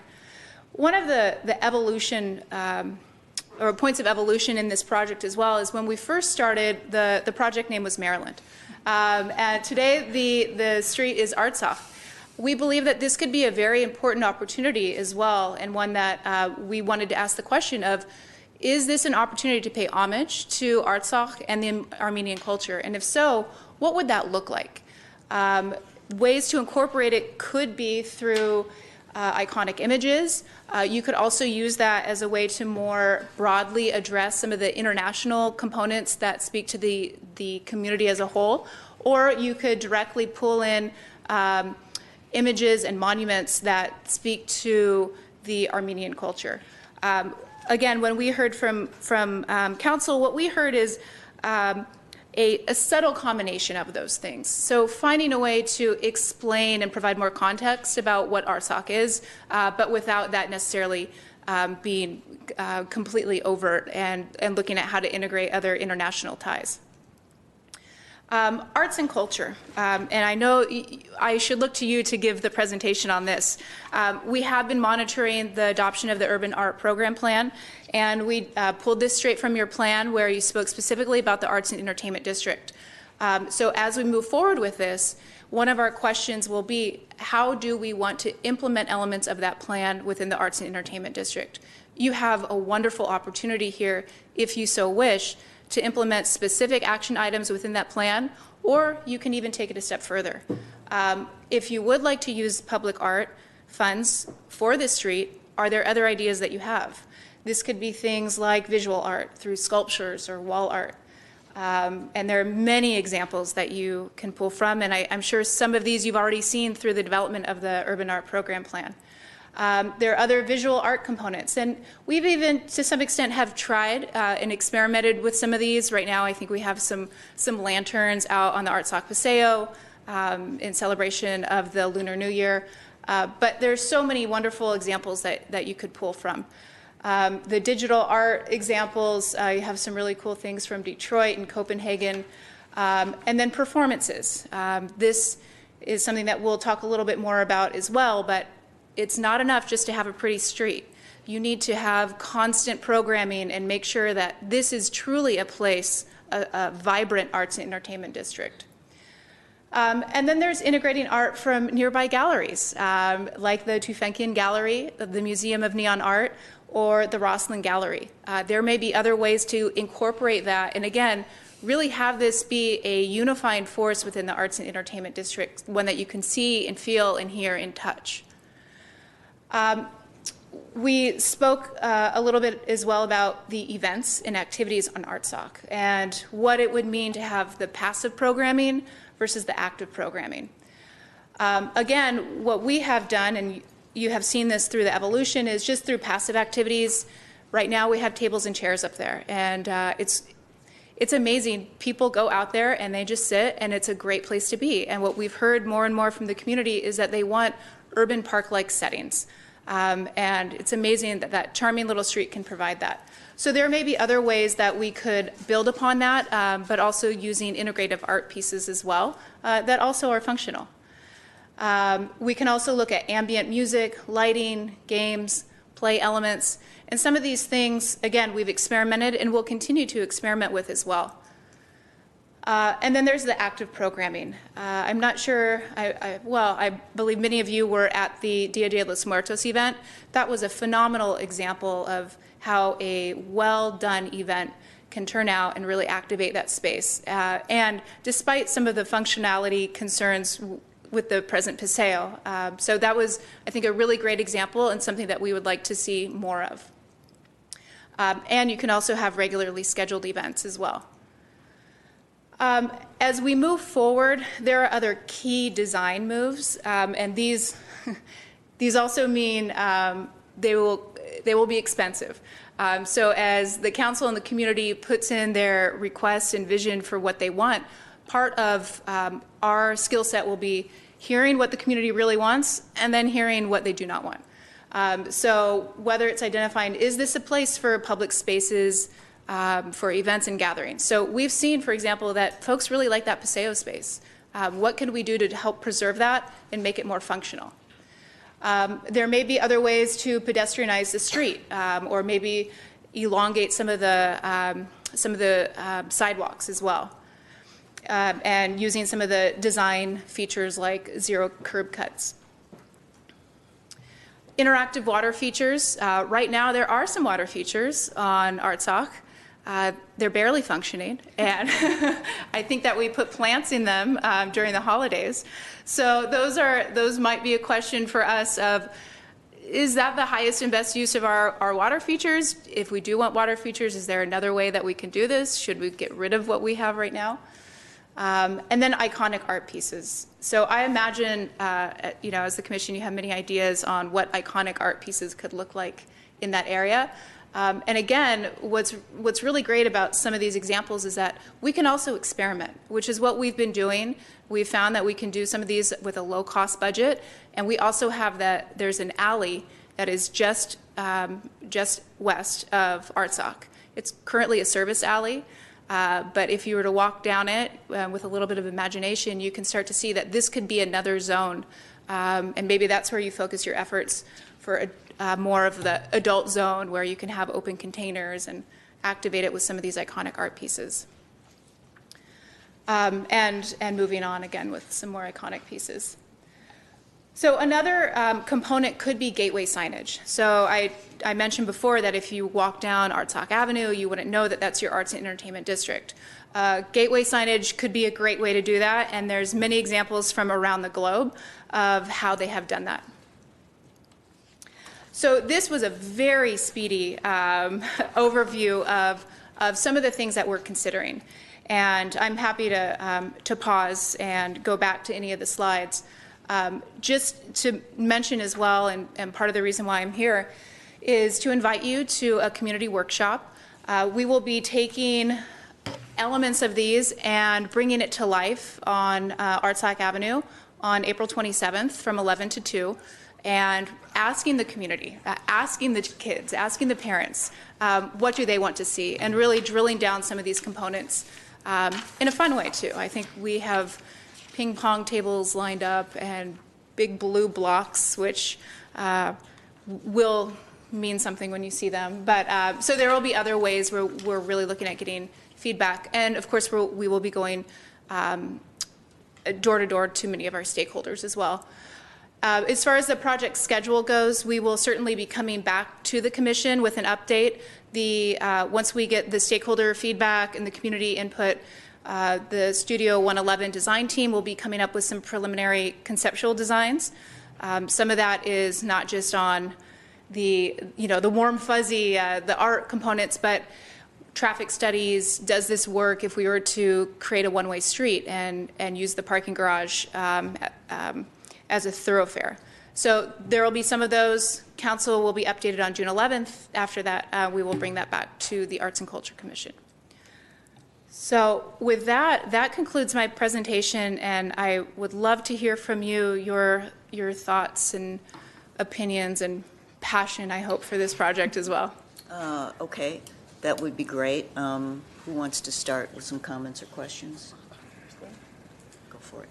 One of the evolution or points of evolution in this project as well is when we first started, the project name was Maryland. And today the street is Artsakh. We believe that this could be a very important opportunity as well, and one that we wanted to ask the question of, is this an opportunity to pay homage to Artsakh and the Armenian culture? And if so, what would that look like? Ways to incorporate it could be through iconic images. You could also use that as a way to more broadly address some of the international components that speak to the community as a whole, or you could directly pull in images and monuments that speak to the Armenian culture. Again, when we heard from council, what we heard is a subtle combination of those things. So finding a way to explain and provide more context about what Artsakh is, but without that necessarily being completely overt, and looking at how to integrate other international ties. Arts and culture, and I know I should look to you to give the presentation on this. We have been monitoring the adoption of the Urban Art Program Plan, and we pulled this straight from your plan where you spoke specifically about the Arts and Entertainment District. So as we move forward with this, one of our questions will be, how do we want to implement elements of that plan within the Arts and Entertainment District? You have a wonderful opportunity here, if you so wish, to implement specific action items within that plan, or you can even take it a step further. If you would like to use public art funds for this street, are there other ideas that you have? This could be things like visual art through sculptures or wall art. And there are many examples that you can pull from, and I'm sure some of these you've already seen through the development of the Urban Art Program Plan. There are other visual art components, and we've even, to some extent, have tried and experimented with some of these. Right now, I think we have some lanterns out on the Artsakh Paseo in celebration of the Lunar New Year. But there's so many wonderful examples that you could pull from. The digital art examples, you have some really cool things from Detroit and Copenhagen, and then performances. This is something that we'll talk a little bit more about as well, but it's not enough just to have a pretty street. You need to have constant programming and make sure that this is truly a place, a vibrant arts and entertainment district. And then there's integrating art from nearby galleries, like the Tufenkian Gallery, the Museum of Neon Art, or the Roslin Gallery. There may be other ways to incorporate that, and again, really have this be a unifying force within the arts and entertainment district, one that you can see and feel and hear and touch. We spoke a little bit as well about the events and activities on Artsakh and what it would mean to have the passive programming versus the active programming. Again, what we have done, and you have seen this through the evolution, is just through passive activities. Right now we have tables and chairs up there, and it's amazing. People go out there and they just sit, and it's a great place to be. And what we've heard more and more from the community is that they want urban park-like settings. And it's amazing that that charming little street can provide that. So there may be other ways that we could build upon that, but also using integrative art pieces as well that also are functional. We can also look at ambient music, lighting, games, play elements, and some of these things, again, we've experimented and will continue to experiment with as well. And then there's the active programming. I'm not sure, I believe many of you were at the Dia de los Muertos event. That was a phenomenal example of how a well-done event can turn out and really activate that space. And despite some of the functionality concerns with the present Paseo. So that was, I think, a really great example and something that we would like to see more of. And you can also have regularly scheduled events as well. As we move forward, there are other key design moves, and these also mean they will be expensive. So as the council and the community puts in their requests and vision for what they want, part of our skill set will be hearing what the community really wants and then hearing what they do not want. So whether it's identifying, is this a place for public spaces for events and gatherings? So we've seen, for example, that folks really like that Paseo space. What can we do to help preserve that and make it more functional? There may be other ways to pedestrianize the street, or maybe elongate some of the sidewalks as well, and using some of the design features like zero curb cuts. Interactive water features. Right now, there are some water features on Artsakh. They're barely functioning, and I think that we put plants in them during the holidays. So those might be a question for us of, is that the highest and best use of our water features? If we do want water features, is there another way that we can do this? Should we get rid of what we have right now? And then iconic art pieces. So I imagine, as the commission, you have many ideas on what iconic art pieces could look like in that area. And again, what's really great about some of these examples is that we can also experiment, which is what we've been doing. We've found that we can do some of these with a low-cost budget, and we also have that there's an alley that is just west of Artsakh. It's currently a service alley, but if you were to walk down it with a little bit of imagination, you can start to see that this could be another zone, and maybe that's where you focus your efforts for more of the adult zone, where you can have open containers and activate it with some of these iconic art pieces. And moving on again with some more iconic pieces. So another component could be gateway signage. So I mentioned before that if you walk down Artsakh Avenue, you wouldn't know that that's your arts and entertainment district. Gateway signage could be a great way to do that, and there's many examples from around the globe of how they have done that. So this was a very speedy overview of some of the things that we're considering. And I'm happy to pause and go back to any of the slides. Just to mention as well, and part of the reason why I'm here, is to invite you to a community workshop. We will be taking elements of these and bringing it to life on Artsakh Avenue on April 27th from 11 to 2. And asking the community, asking the kids, asking the parents, what do they want to see, and really drilling down some of these components in a fun way too. I think we have ping pong tables lined up and big blue blocks, which will mean something when you see them. But so there will be other ways where we're really looking at getting feedback, and of course we will be going door to door to many of our stakeholders as well. As far as the project schedule goes, we will certainly be coming back to the commission with an update. Once we get the stakeholder feedback and the community input, the Studio 111 design team will be coming up with some preliminary conceptual designs. Some of that is not just on the warm fuzzy, the art components, but traffic studies. Does this work if we were to create a one-way street and use the parking garage as a thoroughfare? So there will be some of those. Council will be updated on June 11th. After that, we will bring that back to the Arts and Culture Commission. So with that concludes my presentation, and I would love to hear from you, your thoughts and opinions and passion, I hope, for this project as well. Okay, that would be great. Who wants to start with some comments or questions? Go for it.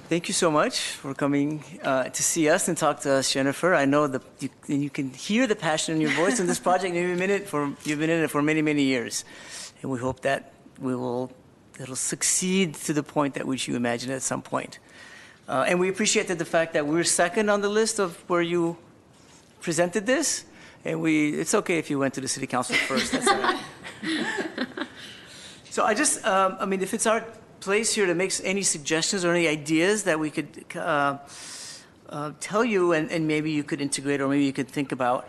Thank you so much for coming to see us and talk to us, Jennifer. I know that you can hear the passion in your voice in this project. You've been in it for many, many years, and we hope that it'll succeed to the point at which you imagine at some point. And we appreciate the fact that we're second on the list of where you presented this, and it's okay if you went to the city council first. That's all right. So if it's our place here to make any suggestions or any ideas that we could tell you, and maybe you could integrate, or maybe you could think about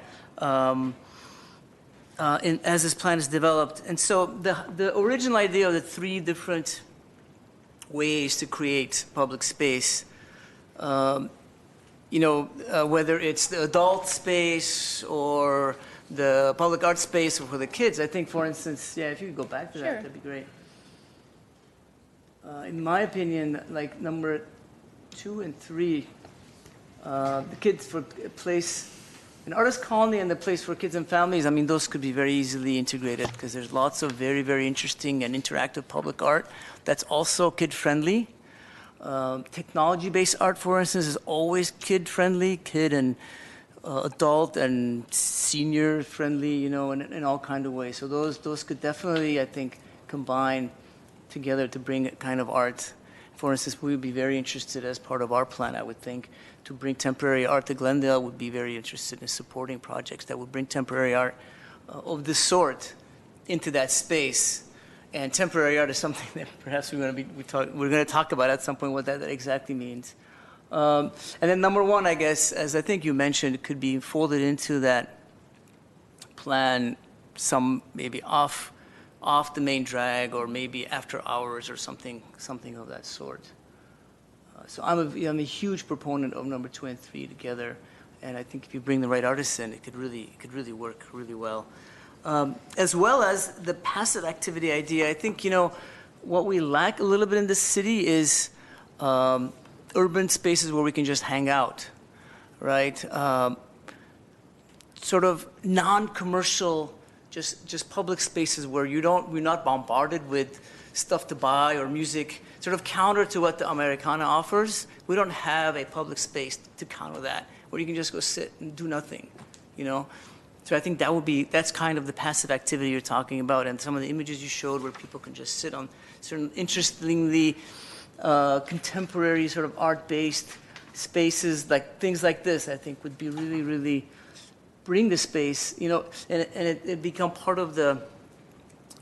as this plan is developed. And so the original idea of the three different ways to create public space, whether it's the adult space or the public art space for the kids. I think, for instance, if you could go back to that, that'd be great. In my opinion, like number 2 and 3, the kids for a place, an artist colony and the place for kids and families, I mean, those could be very easily integrated because there's lots of very, very interesting and interactive public art that's also kid-friendly. Technology-based art, for instance, is always kid-friendly, kid and adult and senior-friendly, you know, in all kind of ways. So those could definitely, I think, combine together to bring kind of art. For instance, we would be very interested as part of our plan, I would think, to bring temporary art to Glendale. Would be very interested in supporting projects that would bring temporary art of this sort into that space. And temporary art is something that perhaps we're going to talk about at some point what that exactly means. And then number 1, I guess, as I think you mentioned, could be folded into that plan, some maybe off the main drag or maybe after hours or something of that sort. So I'm a huge proponent of number 2 and 3 together, and I think if you bring the right artists in, it could really work really well. As well as the passive activity idea, I think, you know, what we lack a little bit in this city is urban spaces where we can just hang out, right? Sort of non-commercial, just public spaces where we're not bombarded with stuff to buy or music, sort of counter to what the Americana offers. We don't have a public space to counter that, where you can just go sit and do nothing, you know? So I think that's kind of the passive activity you're talking about, and some of the images you showed where people can just sit on certain interestingly contemporary sort of art-based spaces, like things like this, I think would be really, really bring the space, you know, and it become part of the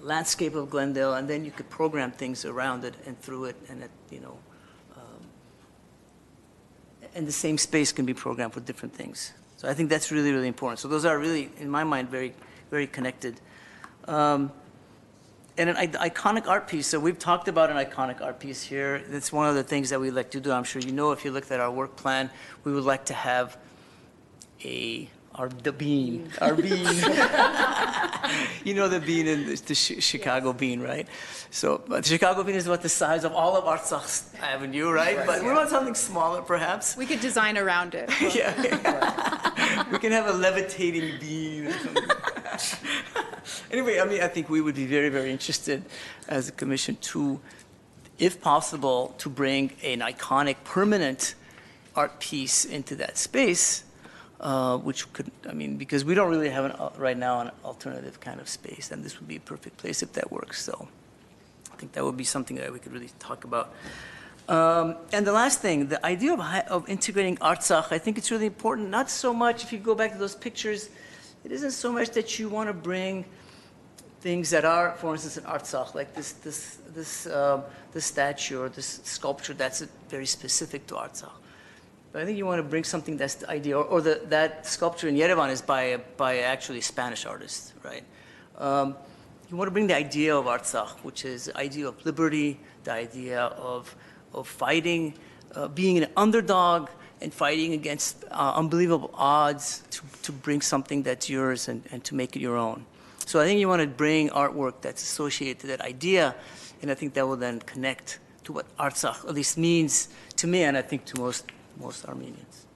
landscape of Glendale, and then you could program things around it and through it, and you know, and the same space can be programmed with different things. So I think that's really, really important. So those are really, in my mind, very, very connected. And an iconic art piece. So we've talked about an iconic art piece here. That's one of the things that we like to do. I'm sure you know if you looked at our work plan, we would like to have our bean. You know the bean in the Chicago bean, right? So the Chicago bean is about the size of all of Artsakh Avenue, right? But we want something smaller, perhaps. We could design around it. Yeah. We can have a levitating bean or something. Anyway, I mean, I think we would be very, very interested as a commission to, if possible, to bring an iconic, permanent art piece into that space. Which could, I mean, because we don't really have right now an alternative kind of space, and this would be a perfect place if that works. So I think that would be something that we could really talk about. And the last thing, the idea of integrating Artsakh, I think it's really important. Not so much, if you go back to those pictures, it isn't so much that you want to bring things that are, for instance, in Artsakh, like this statue or this sculpture that's very specific to Artsakh. But I think you want to bring something that's the idea, or that sculpture in Yerevan is by actually Spanish artists, right? You want to bring the idea of Artsakh, which is the idea of liberty, the idea of fighting, being an underdog and fighting against unbelievable odds to bring something that's yours and to make it your own. So I think you want to bring artwork that's associated to that idea, and I think that will then connect to what Artsakh at least means to me, and I think to most Armenians.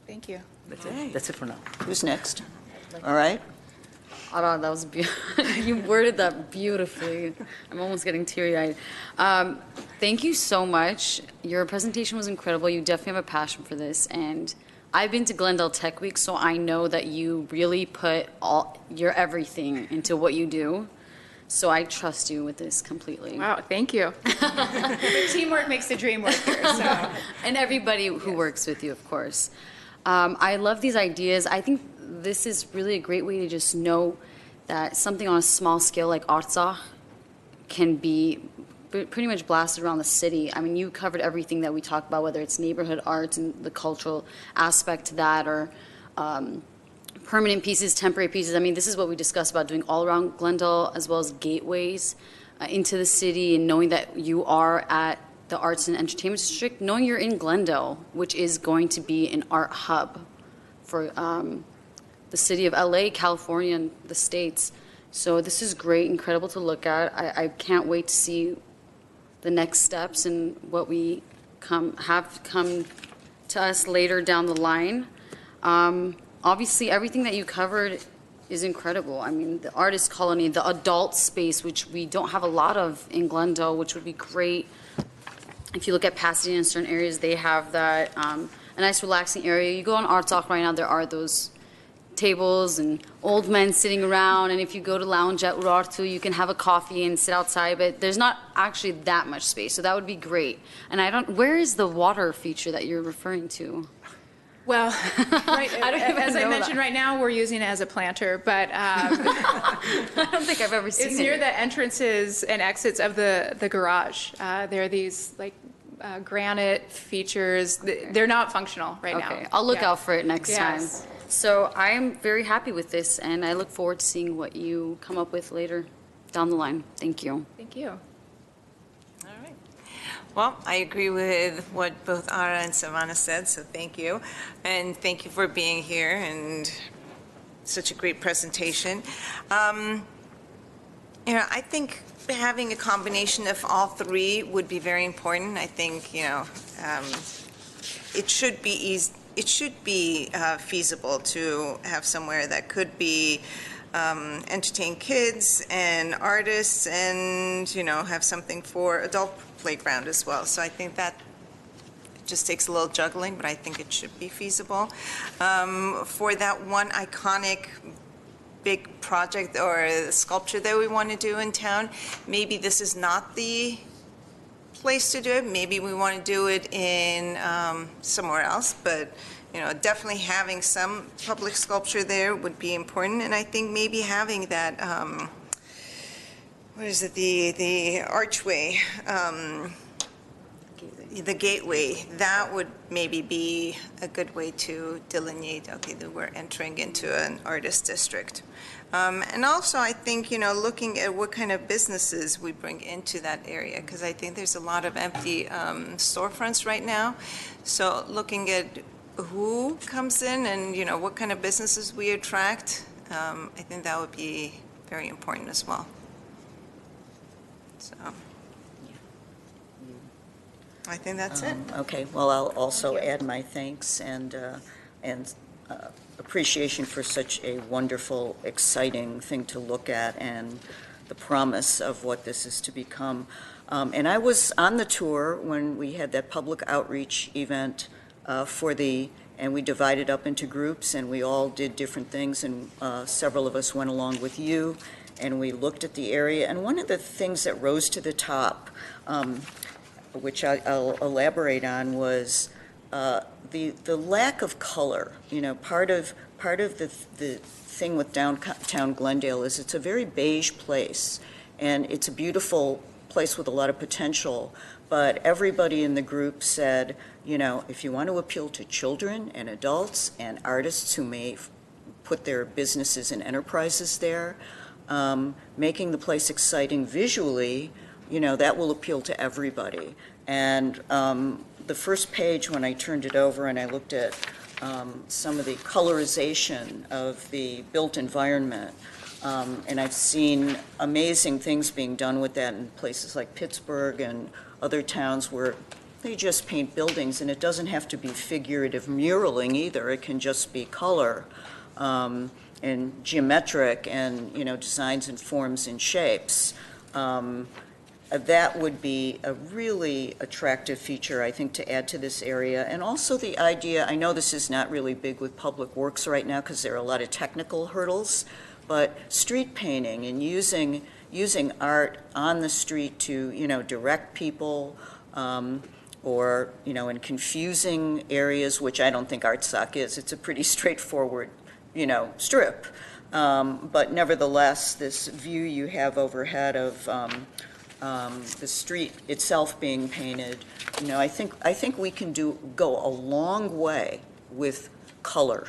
Thank you. That's it for now. Who's next? All right. Ara, that was beautiful. You worded that beautifully. I'm almost getting teary-eyed. Thank you so much. Your presentation was incredible. You definitely have a passion for this, and I've been to Glendale Tech Week, so I know that you really put all your everything into what you do. So I trust you with this completely. Wow, thank you. The teamwork makes the dream work here. So. And everybody who works with you, of course. I love these ideas. I think this is really a great way to just know that something on a small scale like Artsakh can be pretty much blasted around the city. I mean, you covered everything that we talked about, whether it's neighborhood arts and the cultural aspect to that, or permanent pieces, temporary pieces. I mean, this is what we discussed about doing all around Glendale, as well as gateways into the city, and knowing that you are at the Arts and Entertainment District, knowing you're in Glendale, which is going to be an art hub for the city of LA, California, and the States. So this is great, incredible to look at. I can't wait to see the next steps and what we have come to us later down the line. Obviously, everything that you covered is incredible. I mean, the artist colony, the adult space, which we don't have a lot of in Glendale, which would be great. If you look at Pasadena in certain areas, they have that, a nice relaxing area. You go on Art Talk right now, there are those tables and old men sitting around, and if you go to lounge at Urartu, you can have a coffee and sit outside, but there's not actually that much space, so that would be great. And where is the water feature that you're referring to? Well, right, I don't even as I know mentioned, that. right now, we're using it as a planter, but I don't think I've ever seen it. it's near the entrances and exits of the garage. There are these like granite features. They're not functional right now. Okay, I'll look Yeah. out for it next Yes. time. So I am very happy with this, and I look forward to seeing what you come up with later down the line. Thank you. Thank you. All right. Well, I agree with what both Ara and Savannah said, so thank you. And thank you for being here and such a great presentation. I think having a combination of all three would be very important. I think, it should be easy. It should be feasible to have somewhere that could be entertain kids and artists and, have something for adult playground as well. So I think that it just takes a little juggling, but I think it should be feasible. For that one iconic big project or sculpture that we want to do in town, maybe this is not the place to do it. Maybe we want to do it in somewhere else, but definitely having some public sculpture there would be important. And I think maybe having that, what is it, the archway, the gateway, that would maybe be a good way to delineate, okay, that we're entering into an artist district. And also, I think, looking at what kind of businesses we bring into that area, because I think there's a lot of empty storefronts right now. So looking at who comes in and, what kind of businesses we attract, I think that would be very important as well. So I think that's it. Okay, well, I'll also add my thanks and appreciation for such a wonderful, exciting thing to look at and the promise of what this is to become. And I was on the tour when we had that public outreach event and we divided up into groups and we all did different things, and several of us went along with you and we looked at the area. And one of the things that rose to the top, which I'll elaborate on, was the lack of color. Part of the thing with downtown Glendale is it's a very beige place, and it's a beautiful place with a lot of potential. But everybody in the group said, if you want to appeal to children and adults and artists who may put their businesses and enterprises there, making the place exciting visually, that will appeal to everybody. And the first page, when I turned it over and I looked at some of the colorization of the built environment, and I've seen amazing things being done with that in places like Pittsburgh and other towns where they just paint buildings, and it doesn't have to be figurative muraling either. It can just be color and geometric and, designs and forms and shapes. That would be a really attractive feature, I think, to add to this area. And also the idea, I know this is not really big with public works right now because there are a lot of technical hurdles, but street painting and using art on the street to, direct people, or, in confusing areas, which I don't think ArtSoc is. It's a pretty straightforward, strip. But nevertheless, this view you have overhead of the street itself being painted, I think we can go a long way with color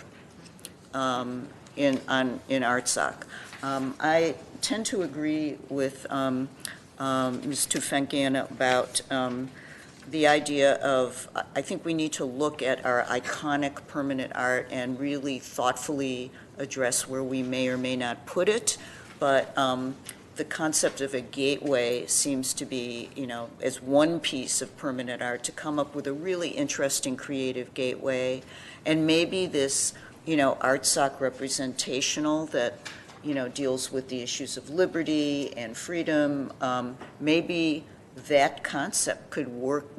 in ArtSoc. I tend to agree with Ms. Tufenkian about the idea of, I think we need to look at our iconic permanent art and really thoughtfully address where we may or may not put it. But the concept of a gateway seems to be, as one piece of permanent art, to come up with a really interesting creative gateway. And maybe this, art sock representational that, deals with the issues of liberty and freedom, maybe that concept could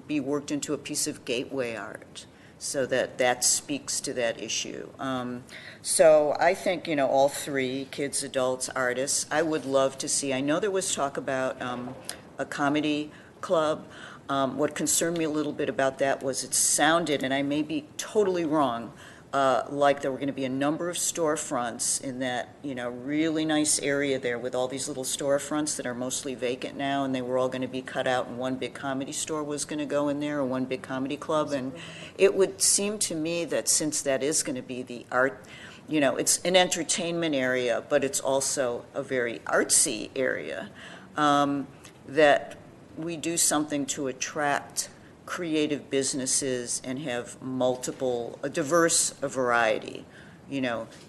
be worked into a piece of gateway art so that speaks to that issue. So I think, all three, kids, adults, artists, I would love to see. I know there was talk about a comedy club. What concerned me a little bit about that was it sounded, and I may be totally wrong, like there were going to be a number of storefronts in that, really nice area there with all these little storefronts that are mostly vacant now, and they were all going to be cut out, and one big comedy store was going to go in there, or one big comedy club. And it would seem to me that since that is going to be the art, it's an entertainment area, but it's also a very artsy area, that we do something to attract creative businesses and have a diverse variety,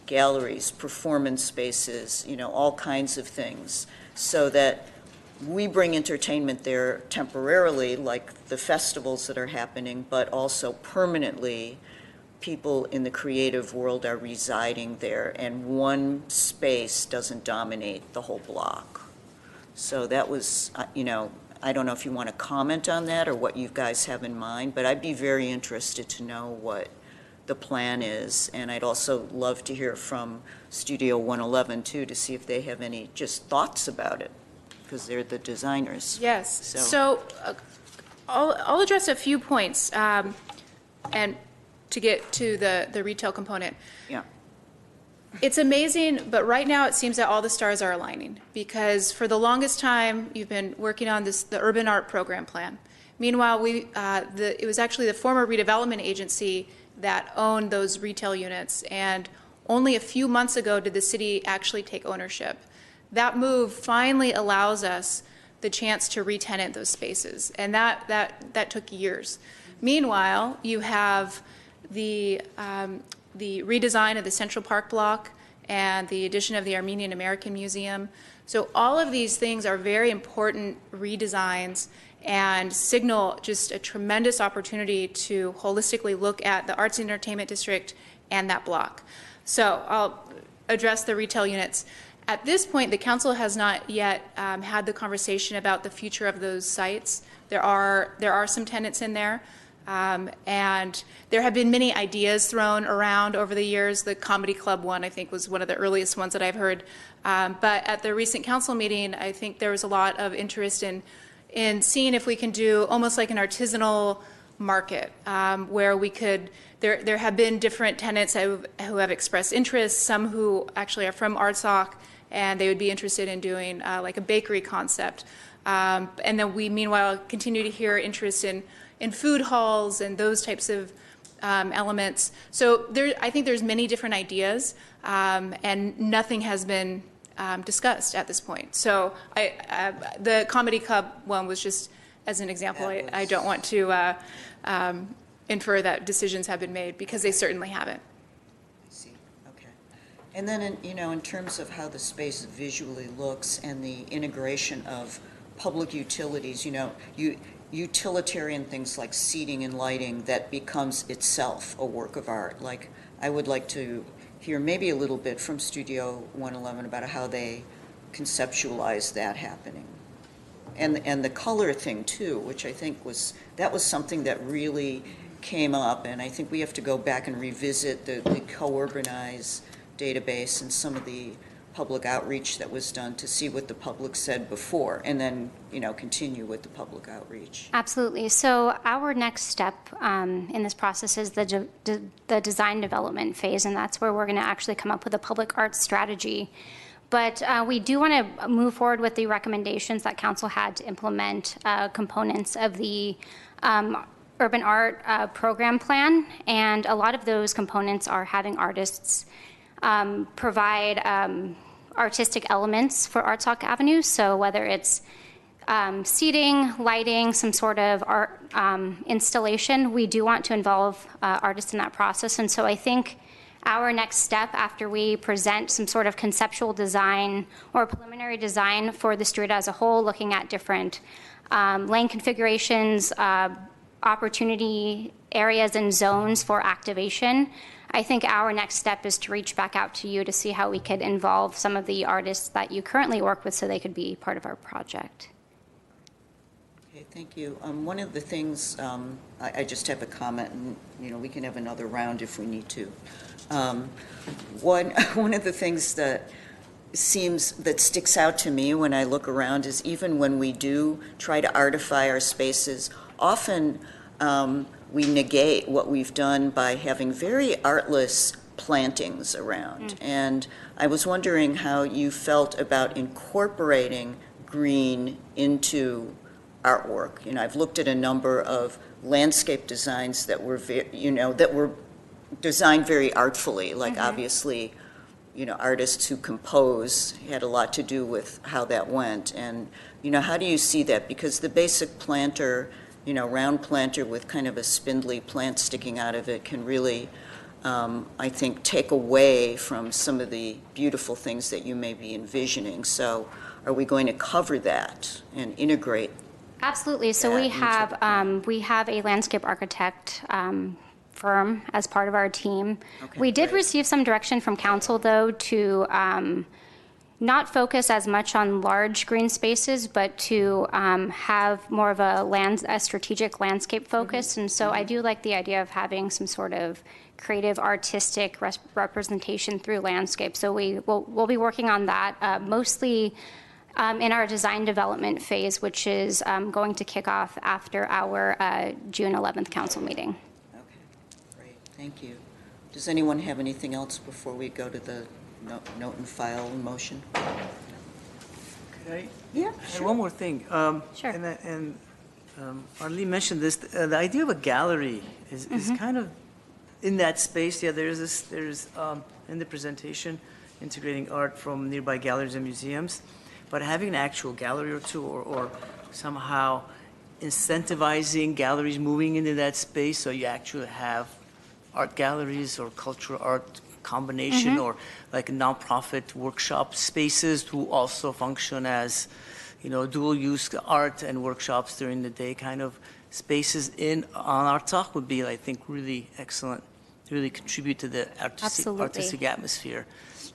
galleries, performance spaces, all kinds of things, so that we bring entertainment there temporarily, like the festivals that are happening, but also permanently people in the creative world are residing there, and one space doesn't dominate the whole block. So that was, I don't know if you want to comment on that or what you guys have in mind, but I'd be very interested to know what the plan is. And I'd also love to hear from Studio 111 too, to see if they have any just thoughts about it, because they're the designers. Yes. So I'll address a few points, and to get to the retail component. Yeah. It's amazing, but right now it seems that all the stars are aligning, because for the longest time you've been working on the urban art program plan. Meanwhile, it was actually the former redevelopment agency that owned those retail units, and only a few months ago did the city actually take ownership. That move finally allows us the chance to re-tenant those spaces, and that took years. Meanwhile, you have the redesign of the Central Park block and the addition of the Armenian American Museum. So all of these things are very important redesigns and signal just a tremendous opportunity to holistically look at the arts and entertainment district and that block. So I'll address the retail units. At this point, the council has not yet had the conversation about the future of those sites. There are some tenants in there. And there have been many ideas thrown around over the years. The comedy club one, I think, was one of the earliest ones that I've heard. But at the recent council meeting, I think there was a lot of interest in seeing if we can do almost like an artisanal market, where we could, there have been different tenants who have expressed interest, some who actually are from ArtSoc, and they would be interested in doing like a bakery concept. And then we, meanwhile, continue to hear interest in food halls and those types of elements. So I think there's many different ideas, and nothing has been discussed at this point. So the comedy club one was just as an example. I don't want to infer that decisions have been made, because they certainly haven't. I see. Okay. And then, in terms of how the space visually looks and the integration of public utilities, utilitarian things like seating and lighting, that becomes itself a work of art. Like, I would like to hear maybe a little bit from Studio 111 about how they conceptualize that happening. And the color thing too, which I think was something that really came up, and I think we have to go back and revisit the co-urbanize database and some of the public outreach that was done to see what the public said before, and then continue with the public outreach. Absolutely. So our next step in this process is the design development phase, and that's where we're going to actually come up with a public arts strategy. But we do want to move forward with the recommendations that council had to implement components of the urban art program plan, and a lot of those components are having artists provide artistic elements for ArtSoc Avenue. So whether it's seating, lighting, some sort of art installation, we do want to involve artists in that process. And so I think our next step after we present some sort of conceptual design or preliminary design for the street as a whole, looking at different lane configurations, opportunity areas and zones for activation. I think our next step is to reach back out to you to see how we could involve some of the artists that you currently work with so they could be part of our project. Okay, thank you. One of the things, I just have a comment, and we can have another round if we need to. One of the things that sticks out to me when I look around is even when we do try to artify our spaces, often we negate what we've done by having very artless plantings around. And I was wondering how you felt about incorporating green into artwork. I've looked at a number of landscape designs that were, that were designed very artfully, like obviously, artists who compose had a lot to do with how that went. And, how do you see that? Because the basic planter, round planter with kind of a spindly plant sticking out of it can really, I think, take away from some of the beautiful things that you may be envisioning. So are we going to cover that and integrate? Absolutely. So we have a landscape architect firm as part of our team. Okay, we did great. receive some direction from council, though, to not focus as much on large green spaces, but to have more of a strategic landscape focus. And so I do like the idea of having some sort of creative, artistic representation through landscape. So we'll be working on that mostly in our design development phase, which is going to kick off after our June 11th council meeting. Okay, great, thank you. Does anyone have anything else before we go to the note and file motion? Okay. Yeah, And one more thing. Sure. And Arlene mentioned this. The idea of a gallery is kind of in that space. Yeah, there's in the presentation integrating art from nearby galleries and museums. But having an actual gallery or two, or somehow incentivizing galleries moving into that space so you actually have art galleries or cultural art combination, or like nonprofit workshop spaces to also function as, dual use art and workshops during the day kind of spaces on our talk would be, I think, really excellent, really contribute to the artistic atmosphere.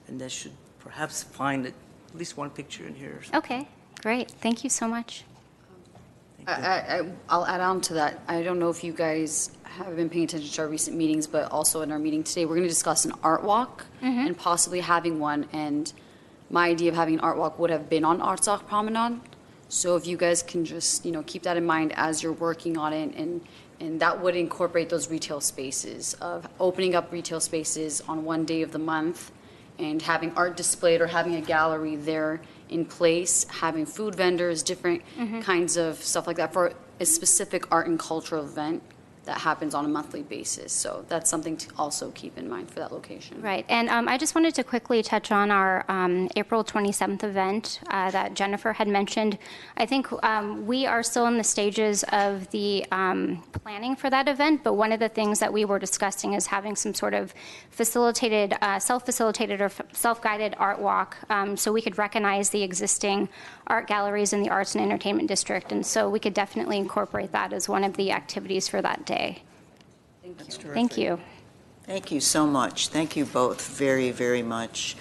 And that should perhaps find at least one picture in here. Okay, great. Thank you so much. I'll add on to that. I don't know if you guys have been paying attention to our recent meetings, but also in our meeting today, we're going to discuss an art walk and possibly having one. And my idea of having an art walk would have been on Artsakh Promenade. So if you guys can just, keep that in mind as you're working on it, and that would incorporate those retail spaces of opening up retail spaces on one day of the month and having art displayed or having a gallery there in place, having food vendors, different kinds of stuff like that for a specific art and cultural event that happens on a monthly basis. So that's something to also keep in mind for that location. Right, and I just wanted to quickly touch on our April 27th event that Jennifer had mentioned. I think we are still in the stages of the planning for that event, but one of the things that we were discussing is having some sort of facilitated, self-facilitated or self-guided art walk so we could recognize the existing art galleries in the Arts and Entertainment District, and so we could definitely incorporate that as one of the activities for that day. Thank you. Thank you so much. Thank you both very, very much.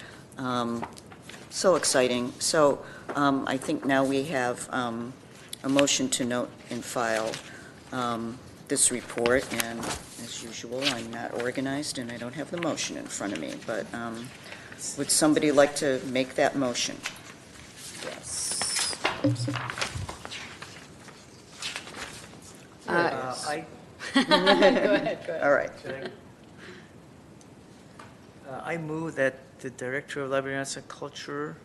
So exciting. So I think now we have a motion to note and file this report, and as usual, I'm not organized and I don't have the motion in front of me, but would somebody like to make that motion? Yes. Go ahead. All right. I move that the Director of Library Arts and Culture,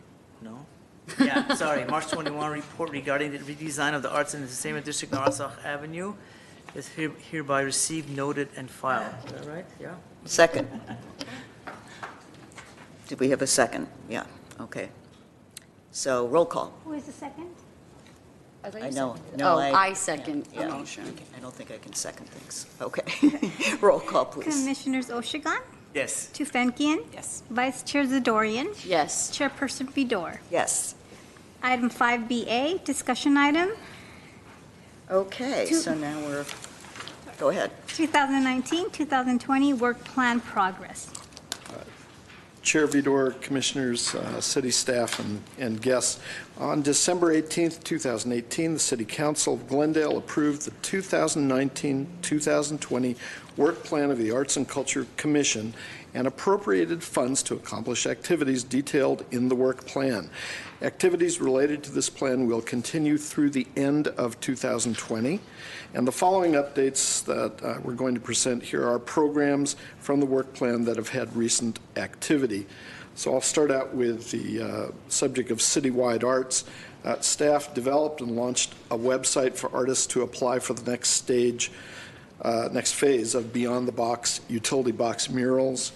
March 21 report regarding the redesign of the Arts and Entertainment District on Artsakh Avenue is hereby received, noted, and filed. Is that right? Yeah. Second. Did we have a second? Yeah, okay. So roll call. Who is the second? I know. I second the motion. I don't think I can second things. Okay. Roll call, please. Commissioners Oshigan, Yes. Tufenkian. Yes. Vice Chair Zadorian. Yes. Chairperson Vidor. Yes. Item 5BA, discussion item, Okay, Two- so now go ahead. 2019-2020 work plan progress. Chair Vidor, Commissioners, city staff, and guests, on December 18th, 2018, the City Council of Glendale approved the 2019-2020 Work Plan of the Arts and Culture Commission and appropriated funds to accomplish activities detailed in the work plan. Activities related to this plan will continue through the end of 2020. And the following updates that we're going to present here are programs from the work plan that have had recent activity. So I'll start out with the subject of citywide arts. Staff developed and launched a website for artists to apply for the next phase of Beyond the Box utility box murals.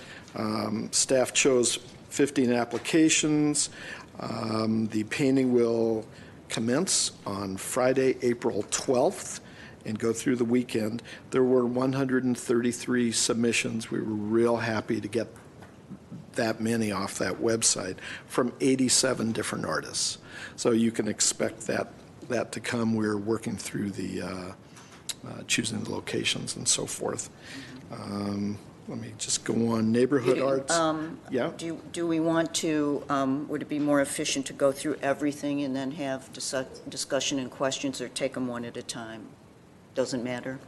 Staff chose 15 applications. The painting will commence on Friday, April 12th and go through the weekend. There were 133 submissions. We were real happy to get that many off that website from 87 different artists. So you can expect that to come. We're working through the choosing the locations and so forth. Let me just go on. Neighborhood arts. Yeah. Do we want to, would it be more efficient to go through everything and then have discussion and questions, or take them one at a time? Doesn't matter.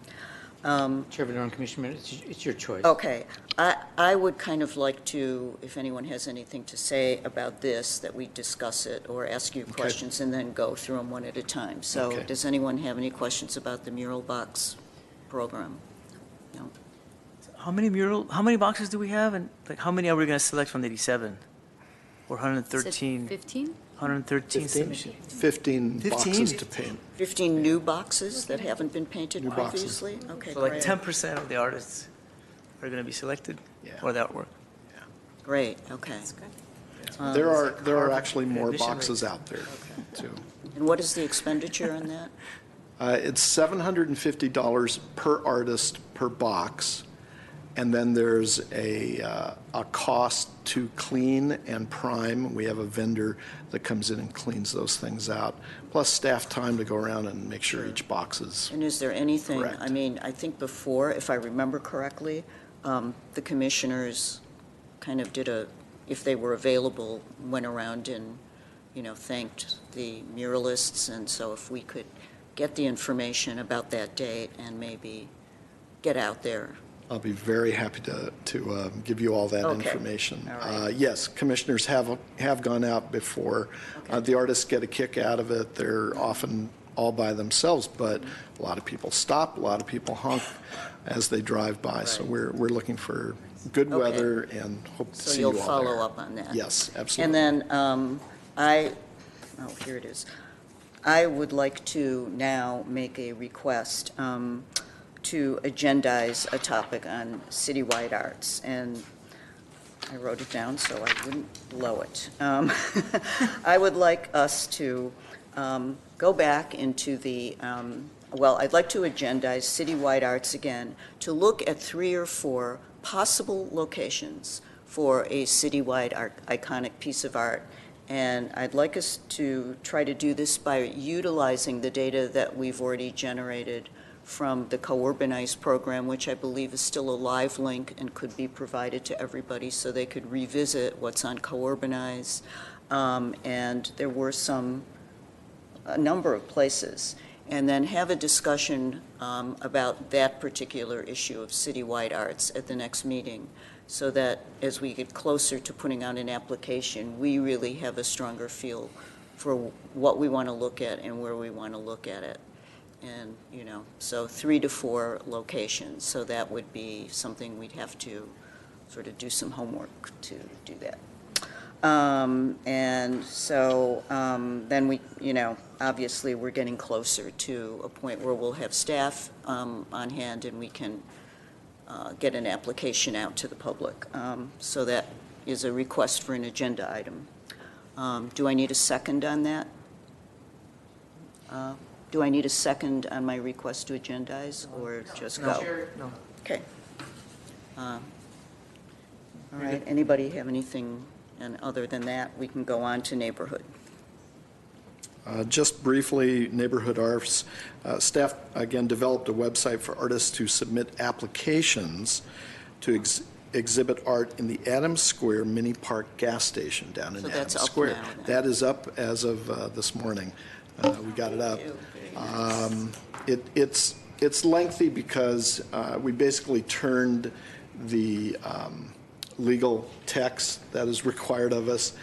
Chair Vidor and Commissioner, it's your choice. Okay. I would kind of like to, if anyone has anything to say about this, that we discuss it or ask you questions and then go through them one at a time. So does anyone have any questions about the mural box program? No? How many boxes do we have, and like how many are we going to select from the 87? Or 113? 15? 113 submissions. 15 boxes to paint. 15 new boxes that haven't been painted New boxes. previously? Okay, So like great. 10% of the artists are going to be selected for that work. Great, okay. There are actually more admission boxes out there, too. And what is the expenditure on that? It's $750 per artist per box, and then there's a cost to clean and prime. We have a vendor that comes in and cleans those things out, plus staff time to go around and make sure each box is. And is there anything, Correct. I mean, I think before, if I remember correctly, the commissioners kind of if they were available, went around and, thanked the muralists. And so if we could get the information about that date and maybe get out there. I'll be very happy to give you all that information. All right. Yes, commissioners have gone out before. The artists get a kick out of it. They're often all by themselves, but a lot of people stop, a lot of people honk as they drive by. Right. So we're looking for good weather and hope to see you all there. So you'll follow up on that? Yes, absolutely. And then here it is. I would like to now make a request to agendize a topic on citywide arts, and I wrote it down so I wouldn't blow it. I would like us to go back into the, I'd like to agendize citywide arts again, to look at 3 or 4 possible locations for a citywide iconic piece of art. And I'd like us to try to do this by utilizing the data that we've already generated from the Co-Urbanize program, which I believe is still a live link and could be provided to everybody so they could revisit what's on Co-Urbanize. And there were a number of places. And then have a discussion about that particular issue of citywide arts at the next meeting, so that as we get closer to putting out an application, we really have a stronger feel for what we want to look at and where we want to look at it. And, so 3 to 4 locations. So that would be something we'd have to sort of do some homework to do that. And so then we, obviously we're getting closer to a point where we'll have staff on hand and we can get an application out to the public. So that is a request for an agenda item. Do I need a second on that? Do I need a second on my request to agendize, or just go? No. Okay. All right, anybody have anything, and other than that, we can go on to neighborhood. Just briefly, Neighborhood Arts, staff again developed a website for artists to submit applications to exhibit art in the Adams Square Mini Park gas station down in So Adams that's up Square. now, then. That is up as of this morning. We got it up. It's lengthy because we basically turned the legal text that is required of us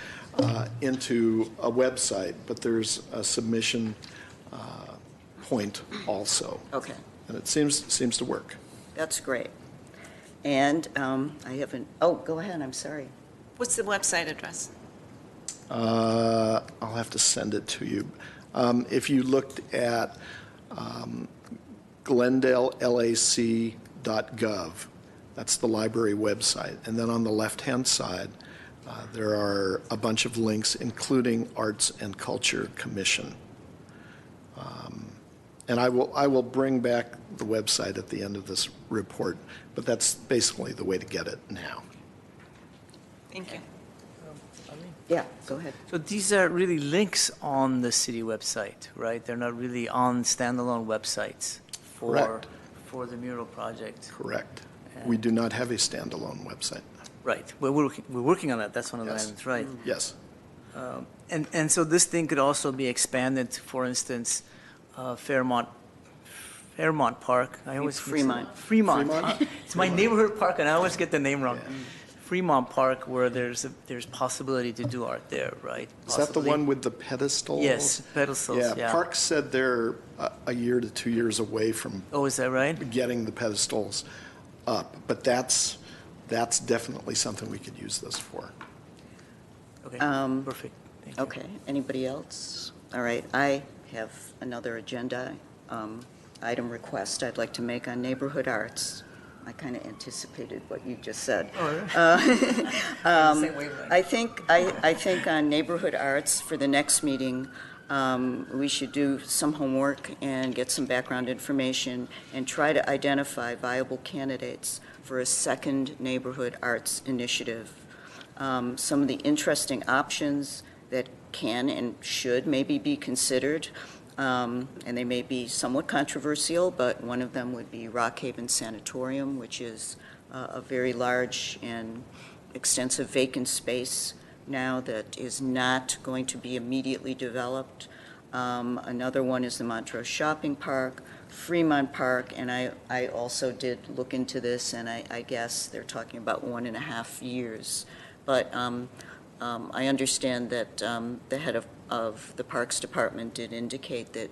into a website, but there's a submission point also. Okay, And it seems to work. that's great. And I haven't, oh, go ahead, I'm sorry. What's the website address? I'll have to send it to you. If you looked at GlendaleLAC.gov, that's the library website. And then on the left-hand side, there are a bunch of links, including Arts and Culture Commission. And I will bring back the website at the end of this report, but that's basically the way to get it now. Thank you. Yeah, go ahead. So these are really links on the city website, right? They're not really on standalone websites Correct. for the mural project. Correct. We do not have a standalone website. Right. We're working on that. That's one of the Yes. items, right? Yes. And so this thing could also be expanded to, for instance, Fairmont Park. I always Fremont. Fremont. Fremont? It's my neighborhood park, and I always get the name wrong. Fremont Park, where there's possibility to do art there, right? Is that the Possibly. one with the pedestals? Yes, pedestals. Yeah. Park said they're a year to 2 years away from Oh, is that right? getting the pedestals up, but that's definitely something we could use this for. Okay. Um, Perfect. Thank you. Okay, anybody else? All right, I have another agenda item request I'd like to make on neighborhood arts. I kind of anticipated what you just said. I think on neighborhood arts for the next meeting, we should do some homework and get some background information and try to identify viable candidates for a second neighborhood arts initiative. Some of the interesting options that can and should maybe be considered, and they may be somewhat controversial, but one of them would be Rock Haven Sanatorium, which is a very large and extensive vacant space now that is not going to be immediately developed. Another one is the Montrose Shopping Park, Fremont Park, and I also did look into this, and I guess they're talking about 1.5 years. But I understand that the head of the Parks Department did indicate that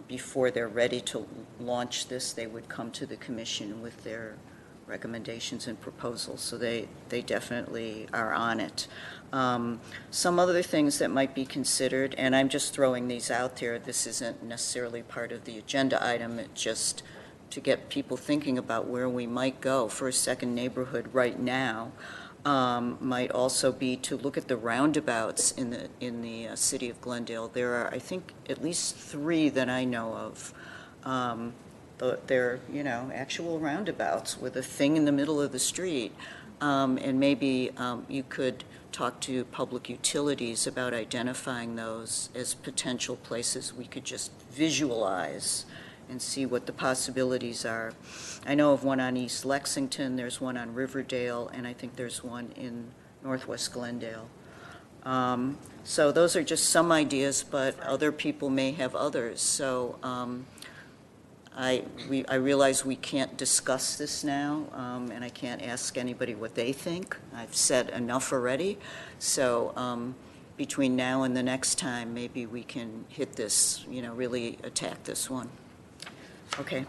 before they're ready to launch this, they would come to the commission with their recommendations and proposals. So they definitely are on it. Some other things that might be considered, and I'm just throwing these out there, this isn't necessarily part of the agenda item, it's just to get people thinking about where we might go for a second neighborhood right now. Might also be to look at the roundabouts in the city of Glendale. There are, I think, at least 3 that I know of. They're, actual roundabouts with a thing in the middle of the street. And maybe you could talk to public utilities about identifying those as potential places we could just visualize and see what the possibilities are. I know of one on East Lexington, there's one on Riverdale, and I think there's one in Northwest Glendale. So those are just some ideas, but other people may have others. So I realize we can't discuss this now, and I can't ask anybody what they think. I've said enough already. So between now and the next time, maybe we can hit this, really attack this one. Okay.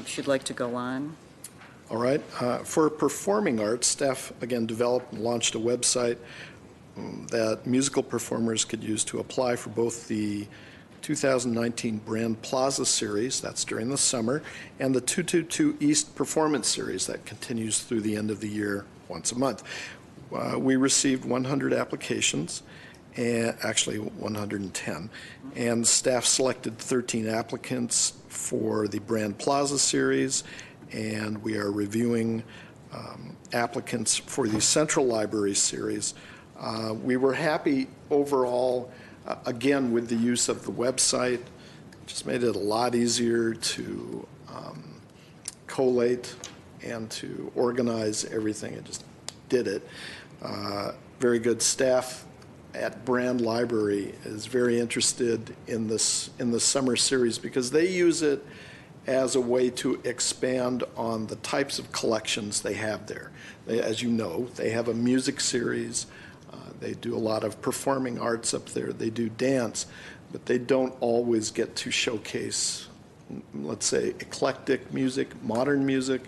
Should like to go on. All right. For performing arts, staff again developed and launched a website that musical performers could use to apply for both the 2019 Brand Plaza Series, that's during the summer, and the 222 East Performance Series that continues through the end of the year once a month. We received 100 applications, and actually 110, and staff selected 13 applicants for the Brand Plaza Series, and we are reviewing applicants for the Central Library Series. We were happy overall, again, with the use of the website. Just made it a lot easier to collate and to organize everything. It just did it. Very good. Staff at Brand Library is very interested in the summer series because they use it as a way to expand on the types of collections they have there. As you know, they have a music series. They do a lot of performing arts up there. They do dance, but they don't always get to showcase, let's say, eclectic music, modern music.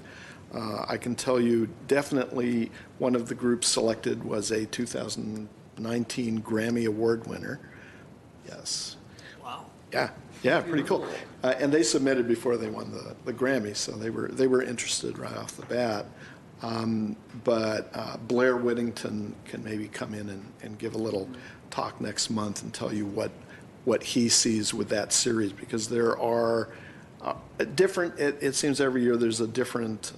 I can tell you definitely one of the groups selected was a 2019 Grammy Award winner. Yes. Wow. Yeah, pretty cool. And they submitted before they won the Grammy, so they were interested right off the bat. But Blair Whittington can maybe come in and give a little talk next month and tell you what he sees with that series, because there are different, it seems every year there's a different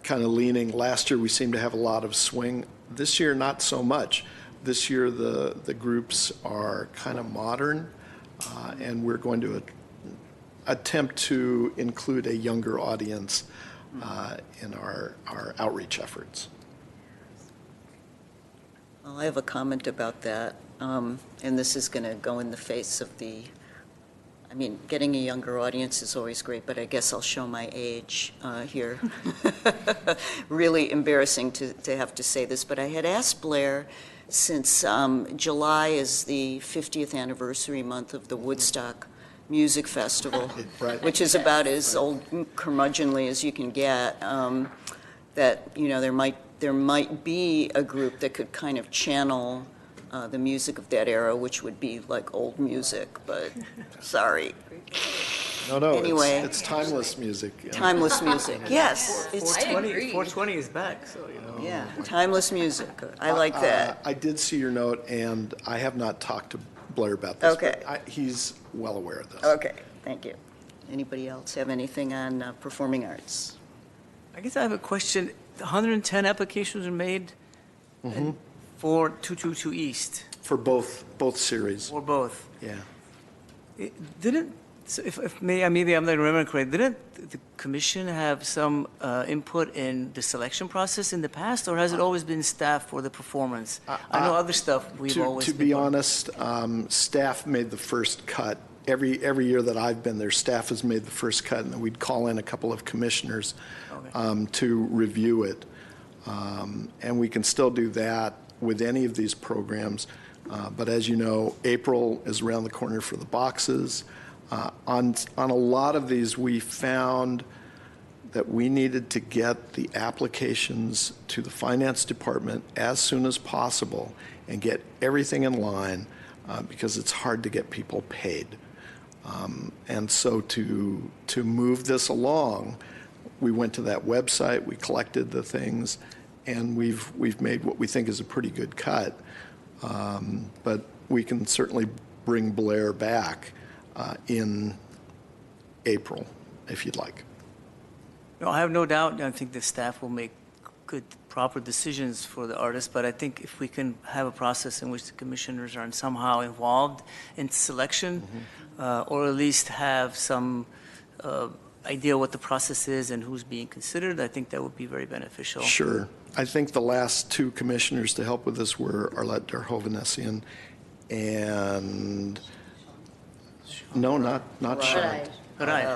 kind of leaning. Last year we seemed to have a lot of swing. This year, not so much. This year the groups are kind of modern, and we're going to attempt to include a younger audience in our outreach efforts. Well, I have a comment about that, and this is going to go in the face of I mean, getting a younger audience is always great, but I guess I'll show my age here. Really embarrassing to have to say this, but I had asked Blair, since July is the 50th anniversary month of the Woodstock Music Festival, Right. which is about as old curmudgeonly as you can get, that, you know, there might be a group that could kind of channel the music of that era, which would be like old music, but sorry. No, Anyway. it's timeless music. Yeah. Timeless music, yes. It's 420 is back, so, you know. Yeah, timeless music. I like that. I did see your note, and I have not talked to Blair about this. Okay. But he's well aware of this. Okay, thank you. Anybody else have anything on performing arts? I guess I have a question. 110 applications were made for 222 East, For both series. or both. Yeah. So if maybe I'm not remembering correctly, didn't the commission have some input in the selection process in the past, or has it always been staff for the performance? I know other stuff we've always To been be part of. honest, staff made the first cut. Every year that I've been there, staff has made the first cut, and then we'd call in a couple of commissioners to review it. And we can still do that with any of these programs. But as you know, April is around the corner for the boxes. On a lot of these, we found that we needed to get the applications to the finance department as soon as possible and get everything in line because it's hard to get people paid. And so to move this along, we went to that website, we collected the things, and we've made what we think is a pretty good cut. But we can certainly bring Blair back in April, if you'd like. No, I have no doubt. I think the staff will make good, proper decisions for the artists, but I think if we can have a process in which the commissioners are somehow involved in selection, or at least have some idea what the process is and who's being considered, I think that would be very beneficial. Sure. I think the last two commissioners to help with this were Arlette Derhovenessian and, no, not Sean. Right.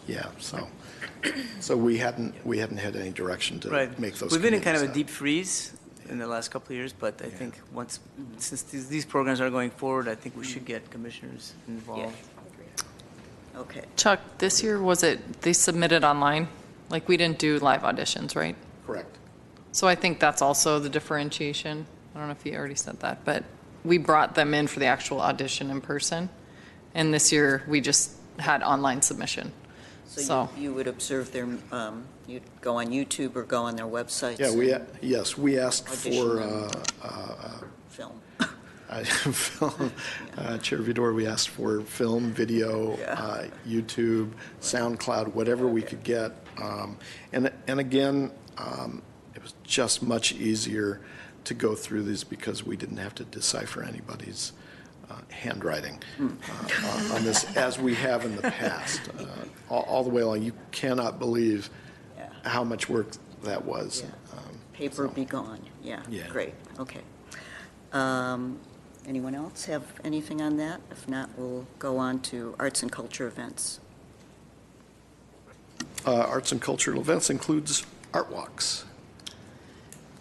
Yeah, so we hadn't had any direction to Right. make those We've been in kind of a committees deep freeze in the last couple of years, but I think since these programs are going forward, I think we should get commissioners involved. Okay. Chuck, this year, they submitted online? Like, we didn't do live auditions, right? Correct. So I think that's also the differentiation. I don't know if you already said that, but we brought them in for the actual audition in person. And this year, we just had online submission. So you would observe their, you'd go on YouTube or go on their websites? Yeah, we asked for film. Film, Chair Vidor, we asked for film, video, YouTube, SoundCloud, whatever we could get. And again, it was just much easier to go through these because we didn't have to decipher anybody's handwriting on this, as we have in the past. All the way along, you cannot believe how much work that was. Paper be gone. Yeah, great. Okay. Anyone else have anything on that? If not, we'll go on to arts and culture events. Arts and cultural events includes art walks.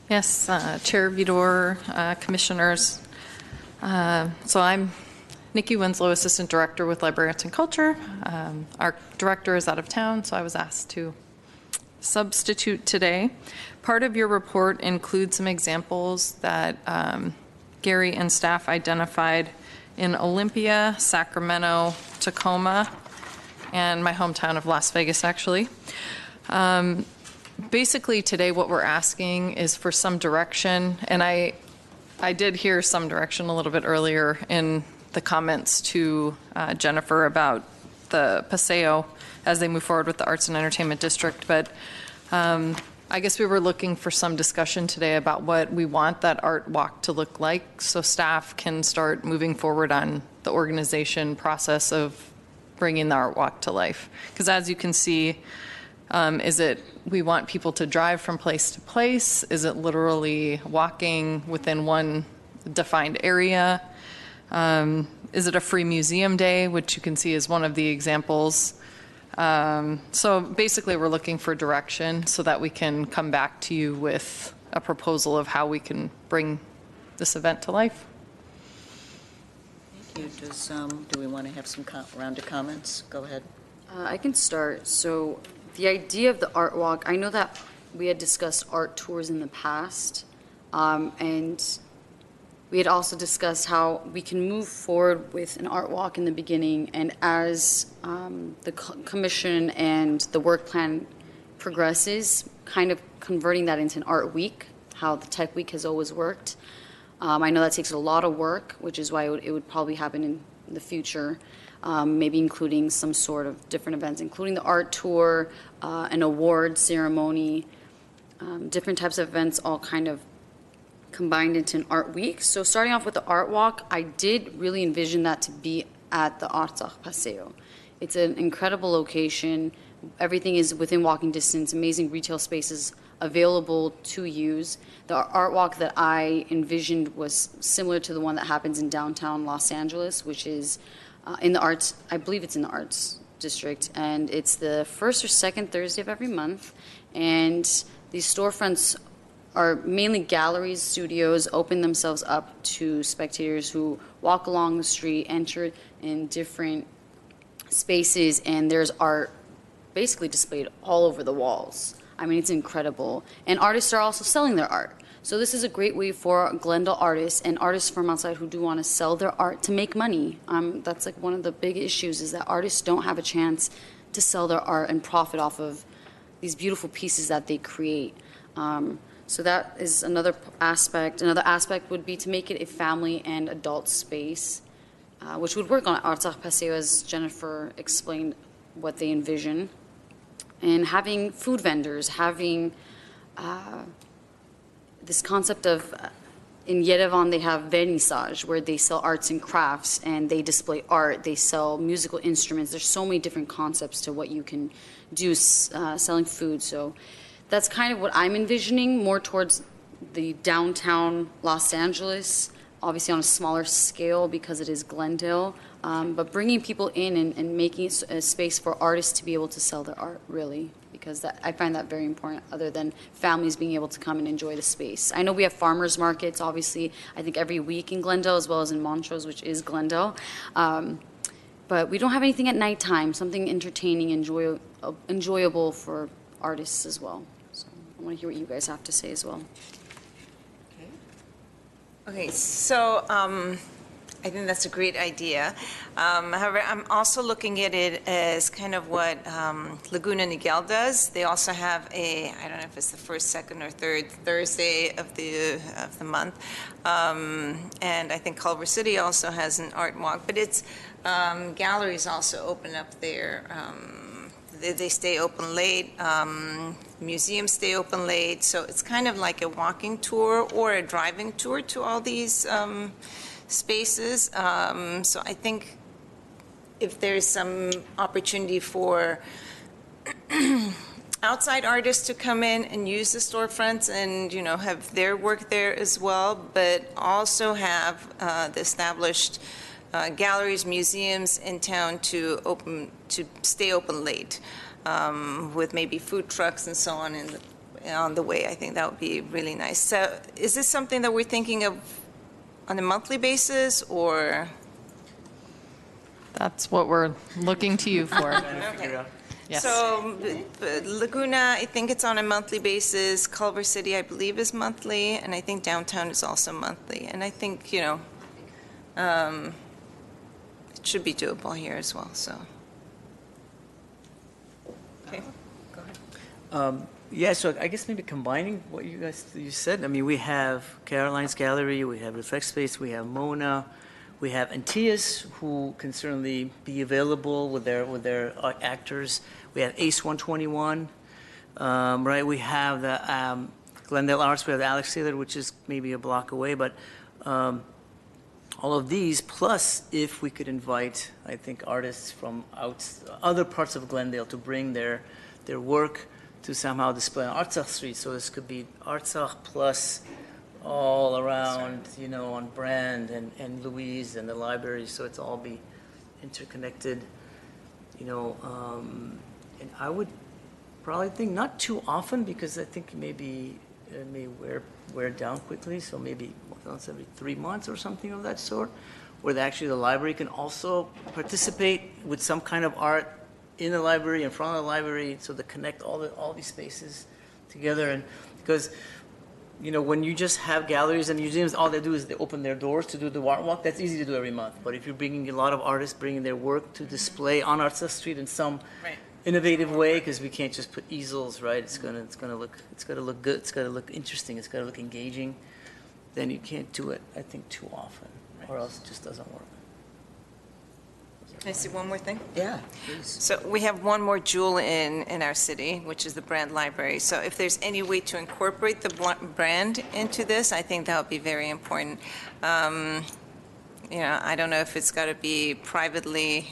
Yes, Chair Vidor, Commissioners. So I'm Nikki Winslow, Assistant Director with Library Arts and Culture. Our director is out of town, so I was asked to substitute today. Part of your report includes some examples that Gary and staff identified in Olympia, Sacramento, Tacoma, and my hometown of Las Vegas, actually. Basically, today what we're asking is for some direction, and I did hear some direction a little bit earlier in the comments to Jennifer about the Paseo as they move forward with the Arts and Entertainment District, but I guess we were looking for some discussion today about what we want that art walk to look like so staff can start moving forward on the organization process of bringing the art walk to life. Because as you can see, is it we want people to drive from place to place? Is it literally walking within one defined area? Is it a free museum day, which you can see is one of the examples? So basically we're looking for direction so that we can come back to you with a proposal of how we can bring this event to life. Thank you. Do we want to have some round of comments? Go ahead. I can start. So the idea of the art walk, I know that we had discussed art tours in the past, and we had also discussed how we can move forward with an art walk in the beginning, and as the commission and the work plan progresses, kind of converting that into an art week, how the tech week has always worked. I know that takes a lot of work, which is why it would probably happen in the future, maybe including some sort of different events, including the art tour, an award ceremony, different types of events all kind of combined into an art week. So starting off with the art walk, I did really envision that to be at the Artsakh Paseo. It's an incredible location. Everything is within walking distance, amazing retail spaces available to use. The art walk that I envisioned was similar to the one that happens in downtown Los Angeles, which is in the arts, I believe it's in the arts district, and it's the first or second Thursday of every month. And these storefronts are mainly galleries, studios, open themselves up to spectators who walk along the street, enter in different spaces, and there's art basically displayed all over the walls. I mean, it's incredible. And artists are also selling their art. So this is a great way for Glendale artists and artists from outside who do want to sell their art to make money. That's like one of the big issues, is that artists don't have a chance to sell their art and profit off of these beautiful pieces that they create. So that is another aspect. Another aspect would be to make it a family and adult space, which would work on Artsakh Paseo, as Jennifer explained what they envision. And having food vendors, having this concept of, in Yerevan they have vernissage, where they sell arts and crafts, and they display art, they sell musical instruments. There's so many different concepts to what you can do selling food. So that's kind of what I'm envisioning, more towards the downtown Los Angeles, obviously on a smaller scale because it is Glendale, but bringing people in and making it a space for artists to be able to sell their art, really, because I find that very important, other than families being able to come and enjoy the space. I know we have farmers markets, obviously, I think every week in Glendale, as well as in Montrose, which is Glendale. But we don't have anything at nighttime, something entertaining, enjoyable for artists as well. So I want to hear what you guys have to say as well. Okay, so I I think that's a great idea. However, I'm also looking at it as kind of what Laguna Niguel does. They also have a, I don't know if it's the first, second, or third Thursday of the month. And I think Culver City also has an art walk, but it's galleries also open up there. They stay open late. Museums stay open late. So it's kind of like a walking tour or a driving tour to all these spaces. So I think if there's some opportunity for outside artists to come in and use the storefronts and, you know, have their work there as well, but also have the established galleries, museums in town to stay open late, with maybe food trucks and so on on the way. I think that would be really nice. So is this something that we're thinking of on a monthly basis, or? That's what we're looking to you for. Okay. Yes. So Laguna, I think it's on a monthly basis. Culver City, I believe, is monthly, and I think downtown is also monthly. And I think, you know, it should be doable here as well, so. Okay, go ahead. Yeah, so I guess maybe combining what you said. I mean, we have Caroline's Gallery, we have Reflect Space, we have Mona, we have Antias, who can certainly be available with their actors. We have Ace 121, right? We have the Glendale Arts. We have the Alex Taylor, which is maybe a block away. But all of these, plus if we could invite, I think, artists from other parts of Glendale to bring their work to somehow display on Artsakh Street. So this could be Artsakh plus all around, you know, on Brand and Louise and the library. So it's all be interconnected, you know. And I would probably think not too often, because I think maybe it may wear down quickly. So maybe once every 3 months or something of that sort, where actually the library can also participate with some kind of art in the library, in front of the library, so to connect all these spaces together. And because, you know, when you just have galleries and museums, all they do is they open their doors to do the art walk. That's easy to do every month. But if you're bringing a lot of artists, bringing their work to display on Artsakh Street in some innovative way, because we can't just put easels, right? It's gonna look good. It's gotta look interesting. It's gotta look engaging. Then you can't do it, I think, too often, or else it just doesn't work. Can I see one more thing? Yeah, please. So we have one more jewel in our city, which is the Brand Library. So if there's any way to incorporate the brand into this, I think that would be very important. You know, I don't know if it's got to be privately,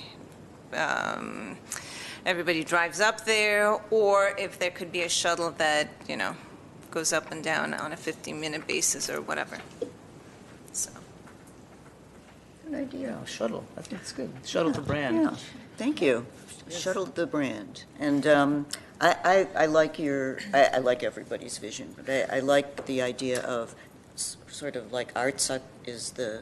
everybody drives up there, or if there could be a shuttle that, you know, goes up and down on a 15-minute basis or whatever. So. Good idea. Yeah, shuttle. I think it's good. Shuttle to Brand. Yeah, thank you. Shuttle the Brand. And I like I like everybody's vision, but I like the idea of sort of like Artsakh is the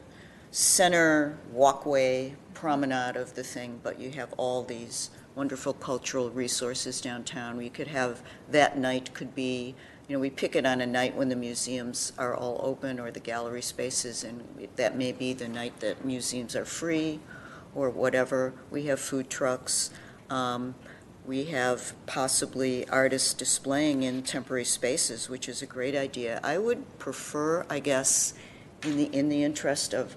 center walkway promenade of the thing, but you have all these wonderful cultural resources downtown. We could have that night could be, you know, we pick it on a night when the museums are all open or the gallery spaces, and that may be the night that museums are free or whatever. We have food trucks. We have possibly artists displaying in temporary spaces, which is a great idea. I would prefer, I guess, in the interest of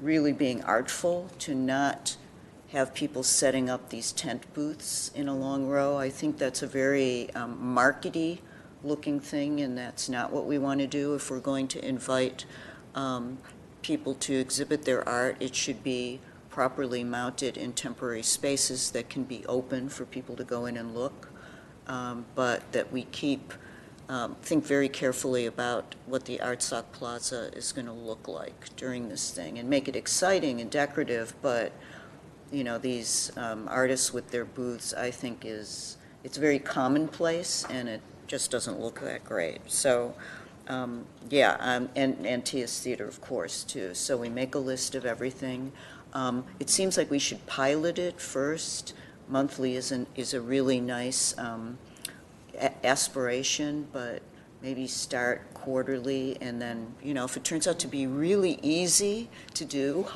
really being artful, to not have people setting up these tent booths in a long row. I think that's a very markety looking thing, and that's not what we want to do. If we're going to invite people to exhibit their art, it should be properly mounted in temporary spaces that can be open for people to go in and look, but that we think very carefully about what the Artsakh Plaza is going to look like during this thing, and make it exciting and decorative. But you know, these artists with their booths, I think it's very commonplace, and it just doesn't look that great. So and Antias Theater, of course, too. So we make a list of everything. It seems like we should pilot it first. Monthly is a really nice aspiration, but maybe start quarterly, and then, if it turns out to be really easy to do,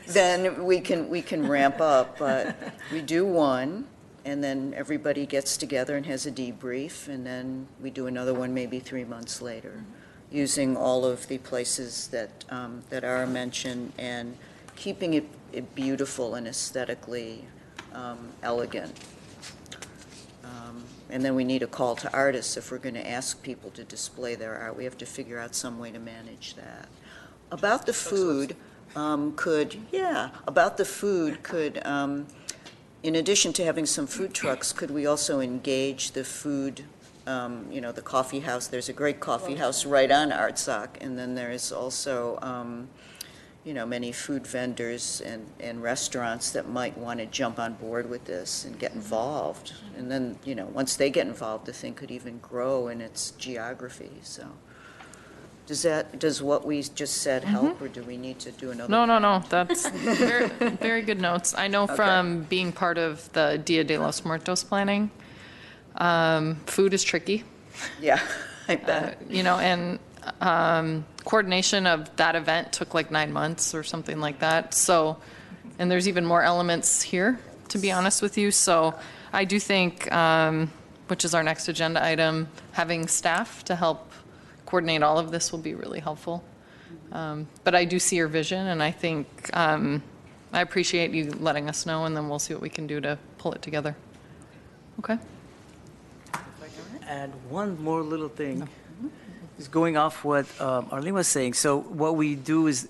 then we can ramp up. But we do one, and then everybody gets together and has a debrief, and then we do another one maybe 3 months later, using all of the places that are mentioned and keeping it beautiful and aesthetically elegant. And then we need a call to artists if we're going to ask people to display their art. We have to figure out some way to manage that. About the food, could, in addition to having some food trucks, could we also engage the food, the coffee house? There's a great coffee house right on Artsock, and then there's also, many food vendors and restaurants that might want to jump on board with this and get involved. And then, once they get involved, the thing could even grow in its geography. So does what we just said help, or do we need to do another? No. That's very, very good notes. I know from being part of the Dia de los Muertos planning, food is tricky. Yeah, I bet. And coordination of that event took like 9 months or something like that. So, and there's even more elements here, to be honest with you. So I do think, which is our next agenda item, having staff to help coordinate all of this will be really helpful. But I do see your vision, and I think I appreciate you letting us know, and then we'll see what we can do to pull it together. Okay. Add one more little thing. Is going off what Arlene was saying. So what we do is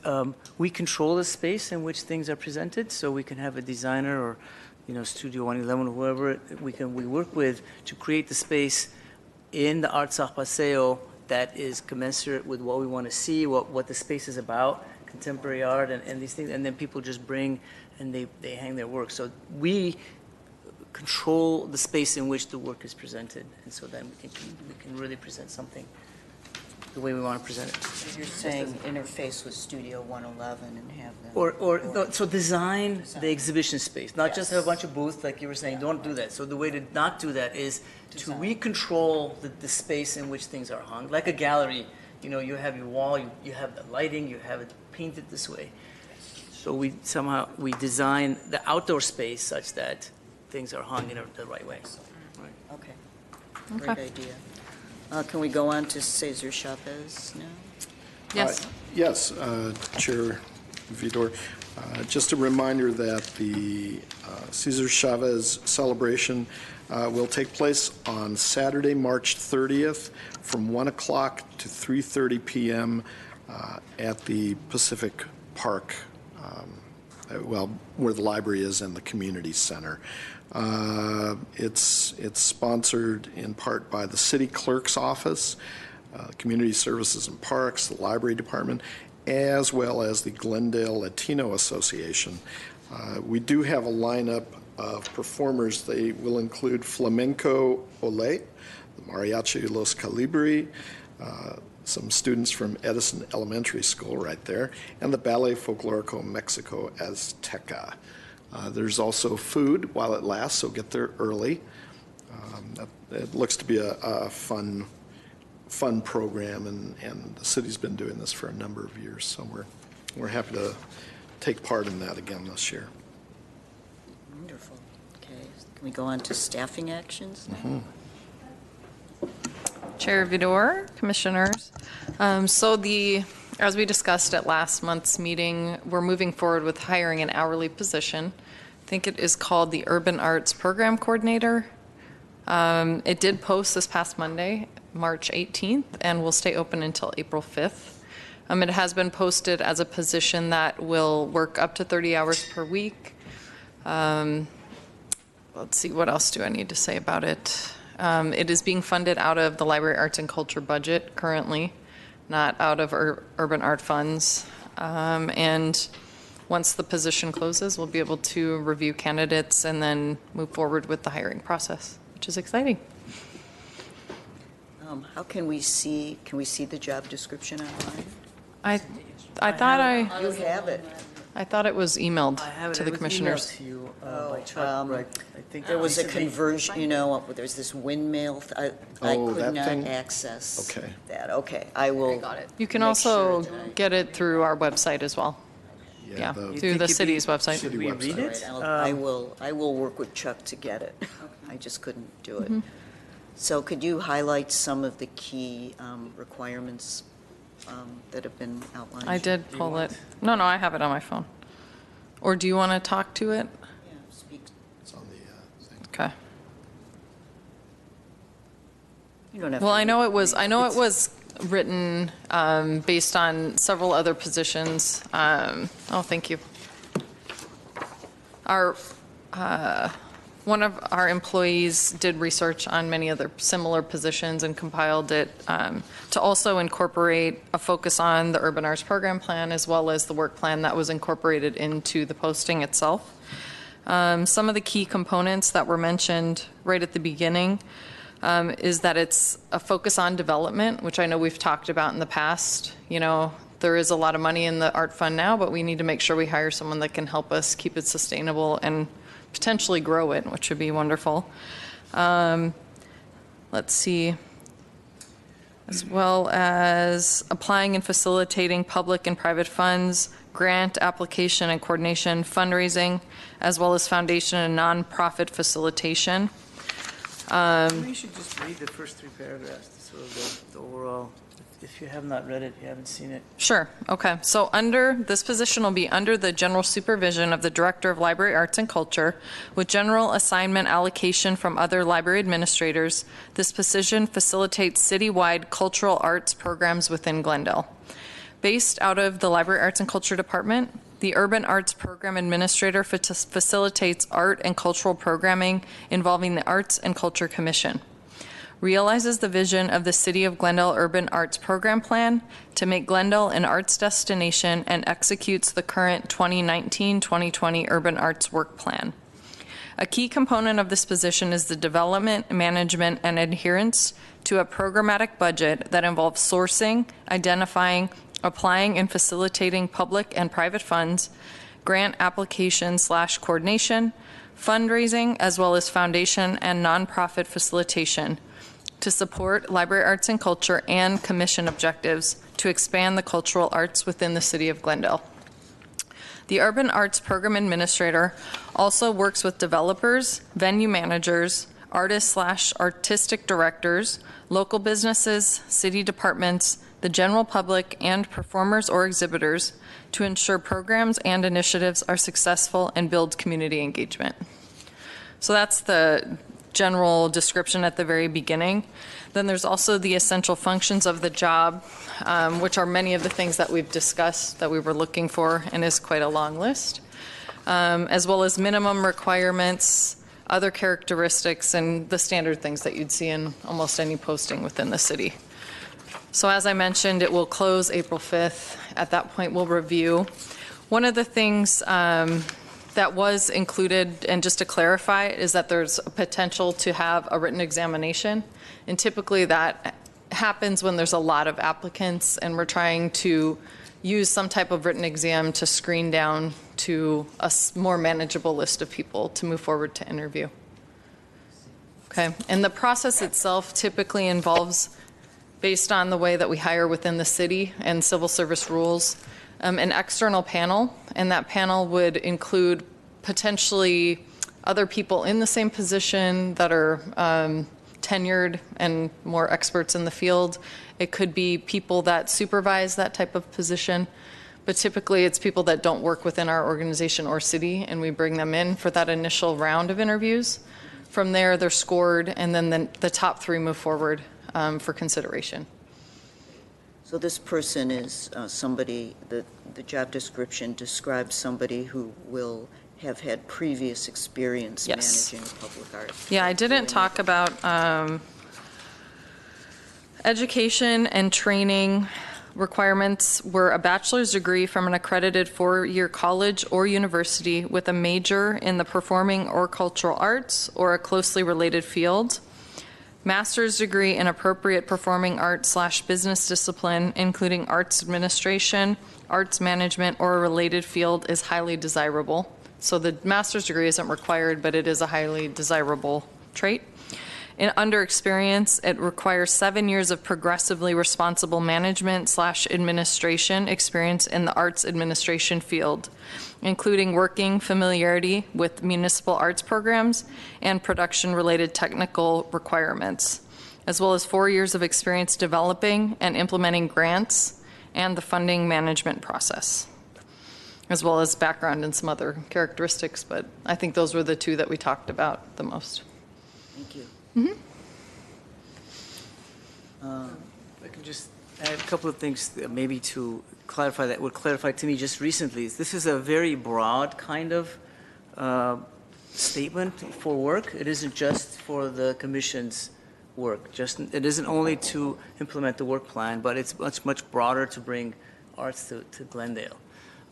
we control the space in which things are presented. So we can have a designer or, Studio 111 or whoever we work with to create the space in the Artsock Paseo that is commensurate with what we want to see, what the space is about, contemporary art and these things. And then people just bring and they hang their work. So we control the space in which the work is presented, and so then we can really present something the way we want to present it. You're saying interface with Studio 111 and have them... So design the exhibition space, not just have a bunch of booths, like you were saying, don't do that. So the way to not do that is to we-control the space in which things are hung. Like a gallery, you have your wall, you have the lighting, you have it painted this way. So we design the outdoor space such that things are hung in the right way. Okay. Great idea. Can we go on to Cesar Chavez now? Yes. Yes, Chair Vidor. Just a reminder that the Cesar Chavez celebration will take place on Saturday, March 30th from 1 o'clock to 3:30 p.m. At the Pacific Park, where the library is and the community center. It's sponsored in part by the City Clerk's Office, Community Services and Parks, the Library Department, as well as the Glendale Latino Association. We do have a lineup of performers. They will include Flamenco Olé, the Mariachi Los Calibri, some students from Edison Elementary School right there, and the Ballet Folklorico Mexico Azteca. There's also food while it lasts, so get there early. It looks to be a fun program, and the city's been doing this for a number of years, so we're happy to take part in that again this year. Wonderful. Okay, can we go on to staffing actions now? Mm-hmm. Chair Vidor, commissioners. As we discussed at last month's meeting, we're moving forward with hiring an hourly position. I think it is called the Urban Arts Program Coordinator. It did post this past Monday, March 18th, and will stay open until April 5th. It has been posted as a position that will work up to 30 hours per week. Let's see, what else do I need to say about it? It is being funded out of the Library Arts and Culture budget currently, not out of urban art funds. And once the position closes, we'll be able to review candidates and then move forward with the hiring process, which is exciting. How can we see the job description online? I thought You have it. I thought it was emailed to the It was commissioners. emailed to you by Chuck, right? I think think There was a recently- conversion, you know, there's this windmill, I Oh, could that not thing? access Okay. that. Okay, I will. You can make also sure that get it through our website as well. Yeah, the- You through think the you'd be- city's website. Should we read All it? right, I will work with Chuck to get it. I just couldn't do it. So could you highlight some of the key requirements that have been outlined? I did pull it. No, I have it on my phone. Or do you want to talk to it? Yeah, speak. It's on the thing. Okay. You don't have Well, to I know read it was written based on several other positions. Oh, thank you. One of our employees did research on many other similar positions and compiled it to also incorporate a focus on the Urban Arts Program Plan as well as the work plan that was incorporated into the posting itself. Some of the key components that were mentioned right at the beginning is that it's a focus on development, which I know we've talked about in the past. You know, there is a lot of money in the art fund now, but we need to make sure we hire someone that can help us keep it sustainable and potentially grow it, which would be wonderful. Let's see. As well as applying and facilitating public and private funds, grant application and coordination, fundraising, as well as foundation and nonprofit facilitation. Maybe you should just read the first 3 paragraphs, sort of the overall, if you have not read it, if you haven't seen it. Sure, okay. So this position will be under the general supervision of the Director of Library Arts and Culture with general assignment allocation from other library administrators. This position facilitates citywide cultural arts programs within Glendale. Based out of the Library Arts and Culture Department, the Urban Arts Program Administrator facilitates art and cultural programming involving the Arts and Culture Commission. Realizes the vision of the City of Glendale Urban Arts Program Plan to make Glendale an arts destination and executes the current 2019-2020 Urban Arts Work Plan. A key component of this position is the development, management, and adherence to a programmatic budget that involves sourcing, identifying, applying, and facilitating public and private funds, grant application/coordination, fundraising, as well as foundation and nonprofit facilitation to support library arts and culture and commission objectives to expand the cultural arts within the City of Glendale. The Urban Arts Program Administrator also works with developers, venue managers, artists/artistic directors, local businesses, city departments, the general public, and performers or exhibitors to ensure programs and initiatives are successful and build community engagement. So that's the general description at the very beginning. Then there's also the essential functions of the job, which are many of the things that we've discussed that we were looking for, and is quite a long list, as well as minimum requirements, other characteristics, and the standard things that you'd see in almost any posting within the city. So as I mentioned, it will close April 5th. At that point, we'll review. One of the things that was included, and just to clarify, is that there's a potential to have a written examination. And typically that happens when there's a lot of applicants and we're trying to use some type of written exam to screen down to a more manageable list of people to move forward to interview. Okay, and the process itself typically involves, based on the way that we hire within the city and civil service rules, an external panel, and that panel would include potentially other people in the same position that are tenured and more experts in the field. It could be people that supervise that type of position, but typically it's people that don't work within our organization or city, and we bring them in for that initial round of interviews. From there, they're scored, and then the top 3 move forward for consideration. So this person is somebody, the job description describes somebody who will have had previous experience managing public art. Yeah, I didn't talk about education and training requirements were a bachelor's degree from an accredited 4-year college or university with a major in the performing or cultural arts or a closely related field. Master's degree in appropriate performing arts/business discipline, including arts administration, arts management, or a related field is highly desirable. So the master's degree isn't required, but it is a highly desirable trait. Under experience, it requires 7 years of progressively responsible management / administration experience in the arts administration field, including working familiarity with municipal arts programs and production-related technical requirements, as well as 4 years of experience developing and implementing grants and the funding management process, as well as background and some other characteristics, but I think those were the two that we talked about the most. Thank you. I can just add a couple of things maybe to clarify that were clarified to me just recently. This is a very broad kind of statement for work. It isn't just for the commission's work. It isn't only to implement the work plan, but it's much broader to bring arts to Glendale.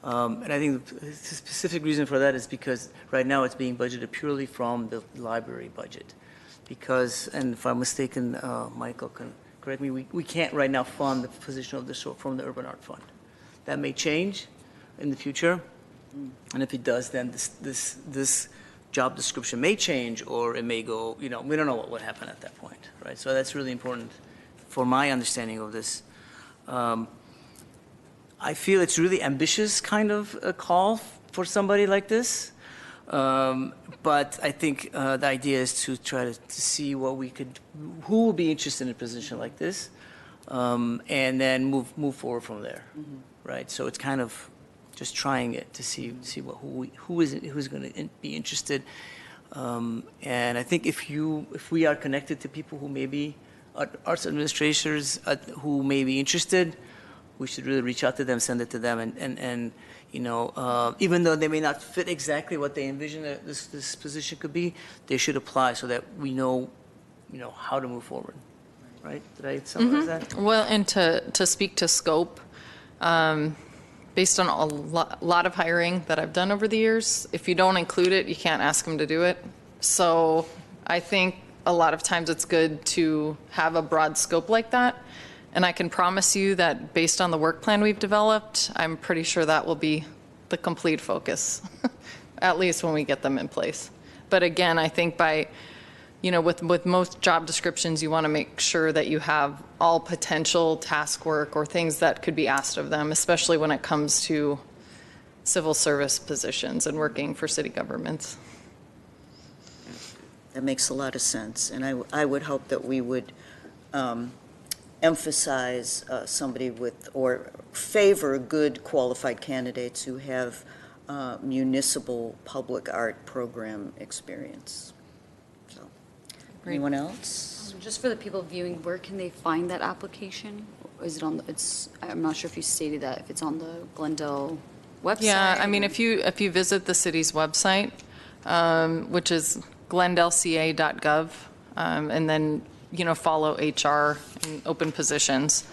And I think the specific reason for that is because right now it's being budgeted purely from the library budget. Because, and if I'm mistaken, Michael can correct me, we can't right now fund the position of the sort from the Urban Art Fund. That may change in the future, and if it does, then this job description may change, or it may go, we don't know what would happen at that point, right? So that's really important for my understanding of this. I feel it's really ambitious kind of a call for somebody like this. But I think the idea is to try to see who will be interested in a position like this, and then move forward from there, right? So it's kind of just trying it to see who's going to be interested, and I think if we are connected to people who may be arts administrators who may be interested, we should really reach out to them, send it to them, and even though they may not fit exactly what they envision this position could be, they should apply so that we know how to move forward. Right? Did I summarize that? Well, and to speak to scope, based on a lot of hiring that I've done over the years, if you don't include it, you can't ask them to do it. So I think a lot of times it's good to have a broad scope like that. And I can promise you that based on the work plan we've developed, I'm pretty sure that will be the complete focus, at least when we get them in place. But again, I think with most job descriptions, you want to make sure that you have all potential task work or things that could be asked of them, especially when it comes to civil service positions and working for city governments. That makes a lot of sense. And I would hope that we would emphasize somebody with, or favor good qualified candidates who have municipal public art program experience. So, anyone else? Just for the people viewing, where can they find that application? Is it on I'm not sure if you stated that, if it's on the Glendale website? Yeah, I mean, if you visit the city's website, which is glendaleca.gov, and then follow HR and open positions.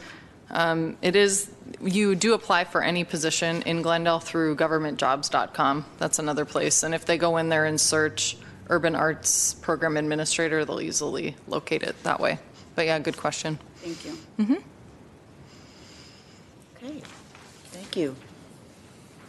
You do apply for any position in Glendale through governmentjobs.com. That's another place. And if they go in there and search Urban Arts Program Administrator, they'll easily locate it that way. But yeah, good question. Thank you. Okay, thank you.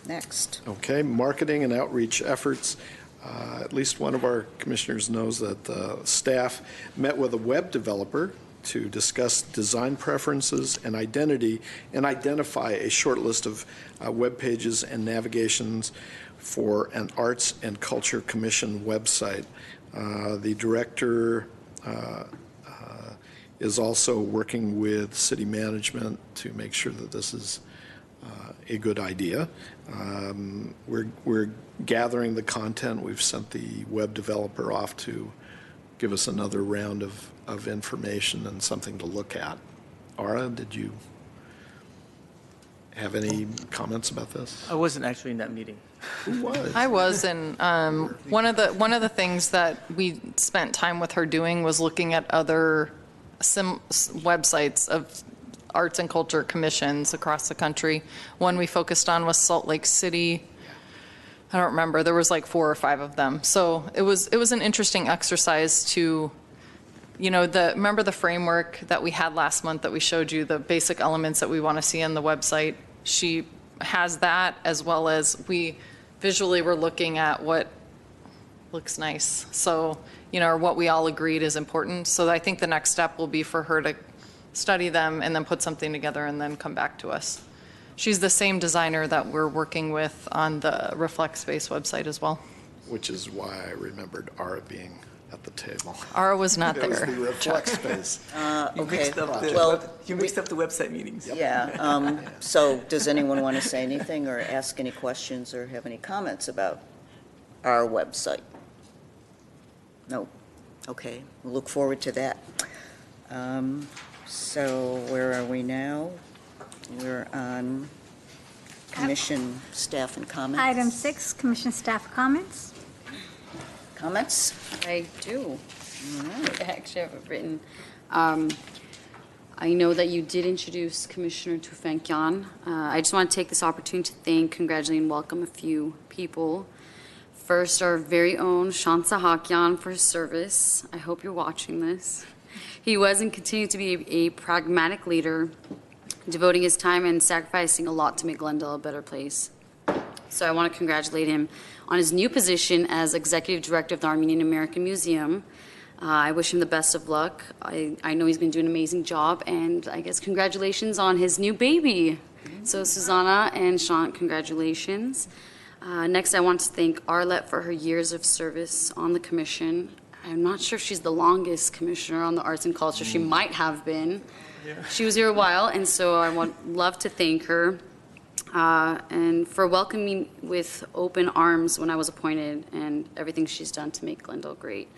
Next. Okay, marketing and outreach efforts. At least one of our commissioners knows that staff met with a web developer to discuss design preferences and identity and identify a short list of web pages and navigations for an Arts and Culture Commission website. The director is also working with city management to make sure that this is a good idea. We're gathering the content. We've sent the web developer off to give us another round of information and something to look at. Ara, did you have any comments about this? I wasn't actually in that meeting. Who was? I was, and one of the things that we spent time with her doing was looking at other websites of arts and culture commissions across the country. One we focused on was Salt Lake City. I don't remember. There was like 4 or 5 of them. So it was an interesting exercise to, remember the framework that we had last month that we showed you, the basic elements that we want to see on the website. She has that, as well as visually we're looking at what looks nice. So, or what we all agreed is important. So I think the next step will be for her to study them and then put something together and then come back to us. She's the same designer that we're working with on the Reflect Space website as well. Which is why I remembered Ara being at the table. Ara was not It was there. the Reflect Space. Okay, You mixed up the website meetings. yeah, so does anyone want to say anything or ask any questions or have any comments about our website? No? Okay, we'll look forward to that. So where are we now? We're on commission staff and comments. Item 6, commission staff comments. Comments? I do. I actually have it written. I know that you did introduce Commissioner Tufenkyan. I just want to take this opportunity to thank, congratulate, and welcome a few people. First, our very own Shan Sahakyan for his service. I hope you're watching this. He was and continues to be a pragmatic leader, devoting his time and sacrificing a lot to make Glendale a better place. So I want to congratulate him on his new position as Executive Director of the Armenian American Museum. I wish him the best of luck. I know he's going to do an amazing job, and I guess congratulations on his new baby. So Susanna and Sean, congratulations. Next, I want to thank Arlette for her years of service on the commission. I'm not sure if she's the longest commissioner on the arts and culture. She might have been. Yeah. She was here a while, and so I love to thank her. And for welcoming me with open arms when I was appointed and everything she's done to make Glendale great.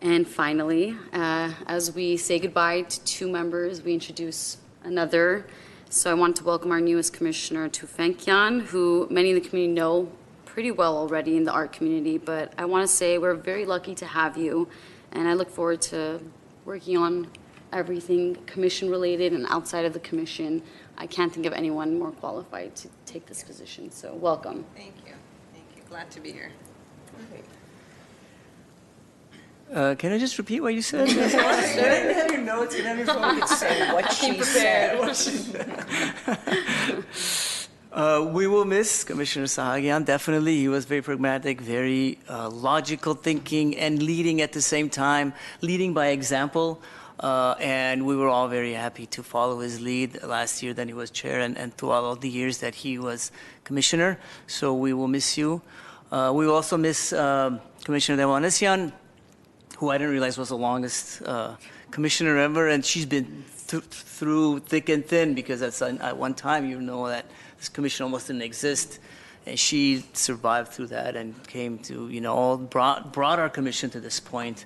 And finally, as we say goodbye to 2 members, we introduce another. So I want to welcome our newest commissioner, Tufenkyan, who many in the community know pretty well already in the art community. But I want to say we're very lucky to have you, and I look forward to working on everything commission related and outside of the commission. I can't think of anyone more qualified to take this position, so welcome. Thank you. Thank you. Glad to be here. Can I just repeat what you said? You can have your notes, you can have your phone. Say what she said. We will miss Commissioner Sahagyan, definitely. He was very pragmatic, very logical thinking, and leading at the same time, leading by example. And we were all very happy to follow his lead last year that he was chair and throughout all the years that he was commissioner. So we will miss you. We will also miss Commissioner Devanesian, who I didn't realize was the longest commissioner ever, and she's been through thick and thin, because at one time you know that this commission almost didn't exist, and she survived through that and came to, brought our commission to this point.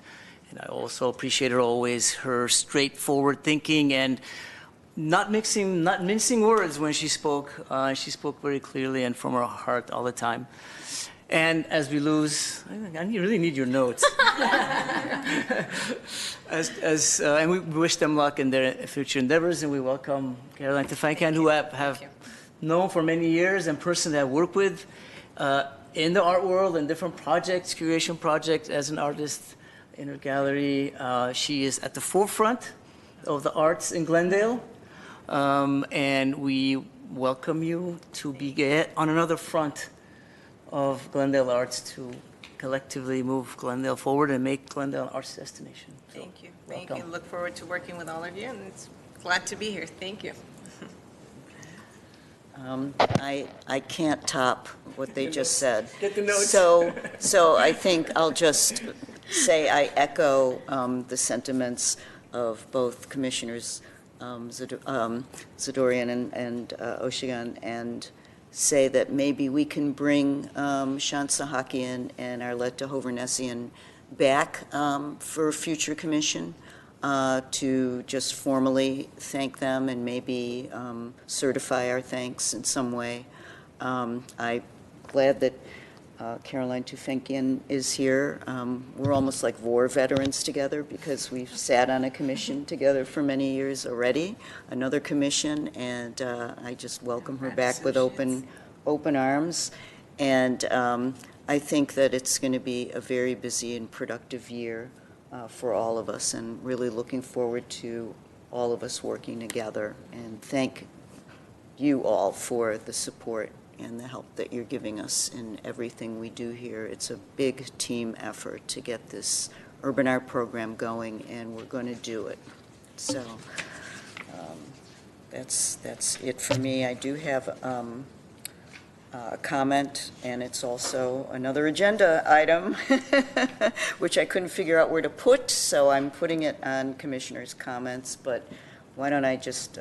And I also appreciate her always, her straightforward thinking and not mincing words when she spoke. She spoke very clearly and from her heart all the time. And as we lose, I really need your notes. And we wish them luck in their future endeavors, and we welcome Caroline Tufenkyan, who have known for many years and person that I work with in the art world and different projects, curation projects as an artist in her gallery. She is at the forefront of the arts in Glendale, and we welcome you to be on another front of Glendale arts to collectively move Glendale forward and make Glendale an arts destination. So, Thank you. Thank you. Look forward to working with all of you, and it's glad to be here. Thank you. I can't top what they just said. Get the notes. So I think I'll just say I echo the sentiments of both Commissioners Zadorian and Oshigan, and say that maybe we can bring Shan Sahakian and Arlette Hovernessian back for a future commission to just formally thank them and maybe certify our thanks in some way. I'm glad that Caroline Tufenkyan is here. We're almost like war veterans together because we've sat on a commission together for many years already, another commission, and I just welcome her back with open arms. And I think that it's going to be a very busy and productive year for all of us, and really looking forward to all of us working together. And thank you all for the support and the help that you're giving us in everything we do here. It's a big team effort to get this urban art program going, and we're going to do it. So that's it for me. I do have a comment, and it's also another agenda item, which I couldn't figure out where to put, so I'm putting it on commissioners' comments, but why don't I just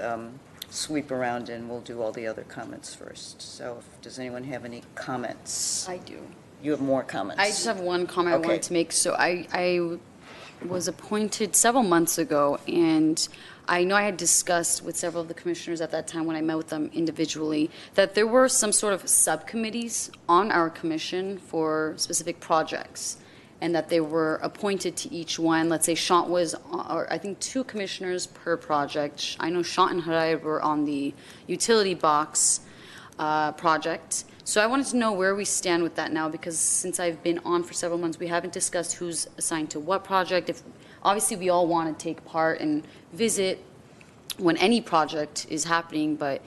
sweep around and we'll do all the other comments first. So does anyone have any comments? I do. You have more comments? I just have one comment I wanted to make. So I was appointed several months ago, and I know I had discussed with several of the commissioners at that time when I met with them individually that there were some sort of subcommittees on our commission for specific projects, and that they were appointed to each one. Let's say Shant was, or I think 2 commissioners per project. I know Shant and Harai were on the utility box project. So I wanted to know where we stand with that now, because since I've been on for several months, we haven't discussed who's assigned to what project. If obviously we all want to take part and visit when any project is happening, but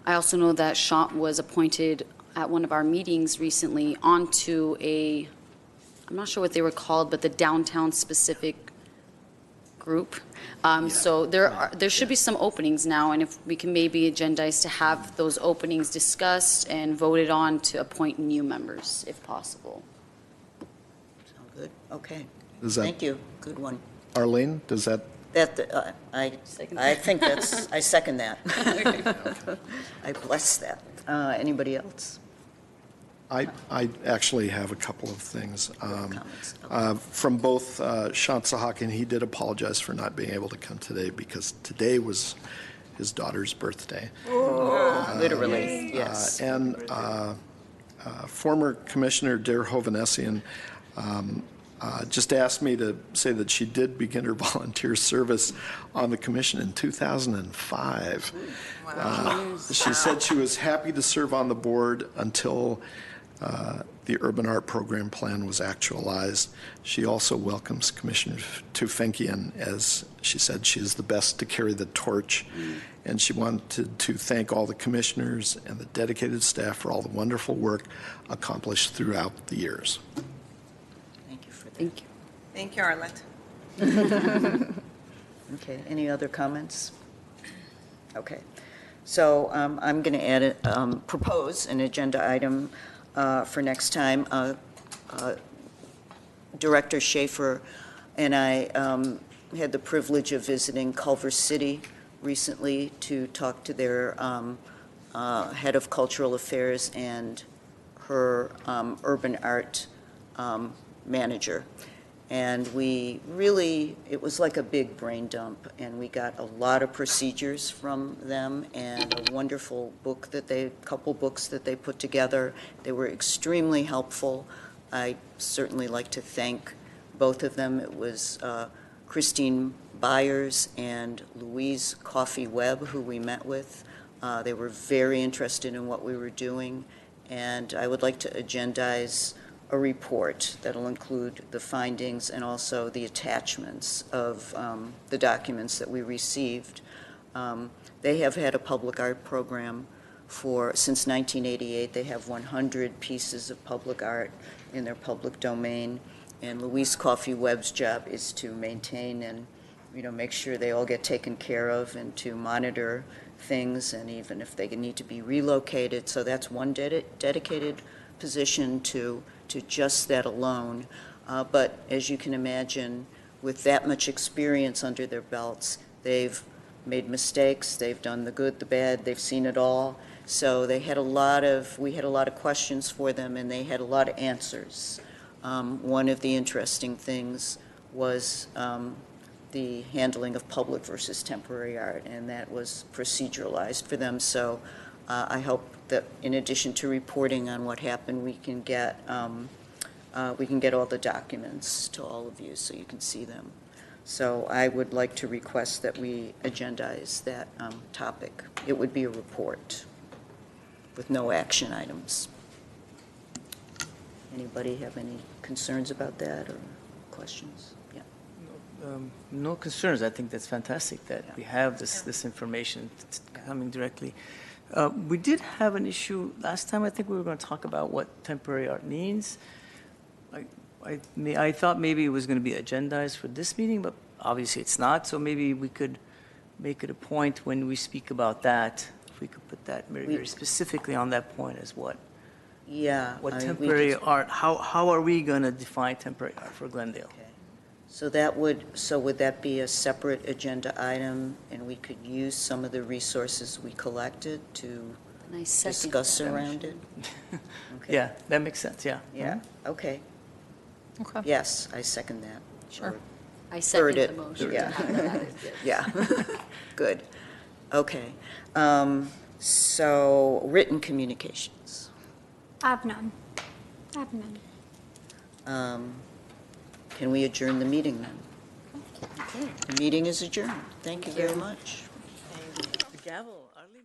I also know that Shant was appointed at one of our meetings recently onto a, I'm not sure what they were called, but the downtown specific group. So there should be some openings now, and if we can maybe agendize to have those openings discussed and voted on to appoint new members, if possible. Sound good? Okay. Does that- Thank you. Good one. Arlene, does that? I think that's, I second that. I bless that. Anybody else? I actually have a couple of things. Comments. From both Shant Sahak, and he did apologize for not being able to come today because today was his daughter's birthday. Literally, yes. And former Commissioner Dare Hovhanessian just asked me to say that she did begin her volunteer service on the commission in 2005. Wow. She said she was happy to serve on the board until the Urban Art Program Plan was actualized. She also welcomes Commissioner Tufenkian, as she said she is the best to carry the torch. And she wanted to thank all the commissioners and the dedicated staff for all the wonderful work accomplished throughout the years. Thank you for that. Thank you. Thank you, Arlette. Okay, any other comments? Okay, so I'm going to propose an agenda item for next time. Director Schaefer and I had the privilege of visiting Culver City recently to talk to their head of cultural affairs and her urban art manager. And we really, it was like a big brain dump, and we got a lot of procedures from them and a wonderful book that couple books that they put together. They were extremely helpful. I certainly like to thank both of them. It was Christine Byers and Louise Coffey Webb, who we met with. They were very interested in what we were doing, and I would like to agendize a report that'll include the findings and also the attachments of the documents that we received. They have had a public art program since 1988. They have 100 pieces of public art in their public domain, and Louise Coffey Webb's job is to maintain and make sure they all get taken care of and to monitor things, and even if they need to be relocated. So that's one dedicated position to just that alone. But as you can imagine, with that much experience under their belts, they've made mistakes, they've done the good, the bad, they've seen it all. So we had a lot of questions for them, and they had a lot of answers. One of the interesting things was the handling of public versus temporary art, and that was proceduralized for them. So I hope that in addition to reporting on what happened, we can get all the documents to all of you so you can see them. So I would like to request that we agendize that topic. It would be a report with no action items. Anybody have any concerns about that or questions? Yeah. No concerns. I think that's fantastic that we have this information coming directly We did have an issue last time. I think we were going to talk about what temporary art means. I thought maybe it was going to be agendized for this meeting, but obviously it's not. So maybe we could make it a point when we speak about that, if we could put that very, very specifically on that point as what. Yeah. What I mean, temporary art, how are we going to define temporary art for Glendale? Okay. So would that be a separate agenda item, and we could use some of the resources we collected to And I second discuss that. around it? Okay. Yeah, that makes sense, yeah. Yeah, okay. Okay. Yes, I second that. Sure. I Third second the it. motion. Yeah. to have that. Yeah, good. Okay. So written communications. I have none. I have none. Can we adjourn the meeting then? Okay, the meeting is adjourned. Thank you very much. The gavel, Arlene.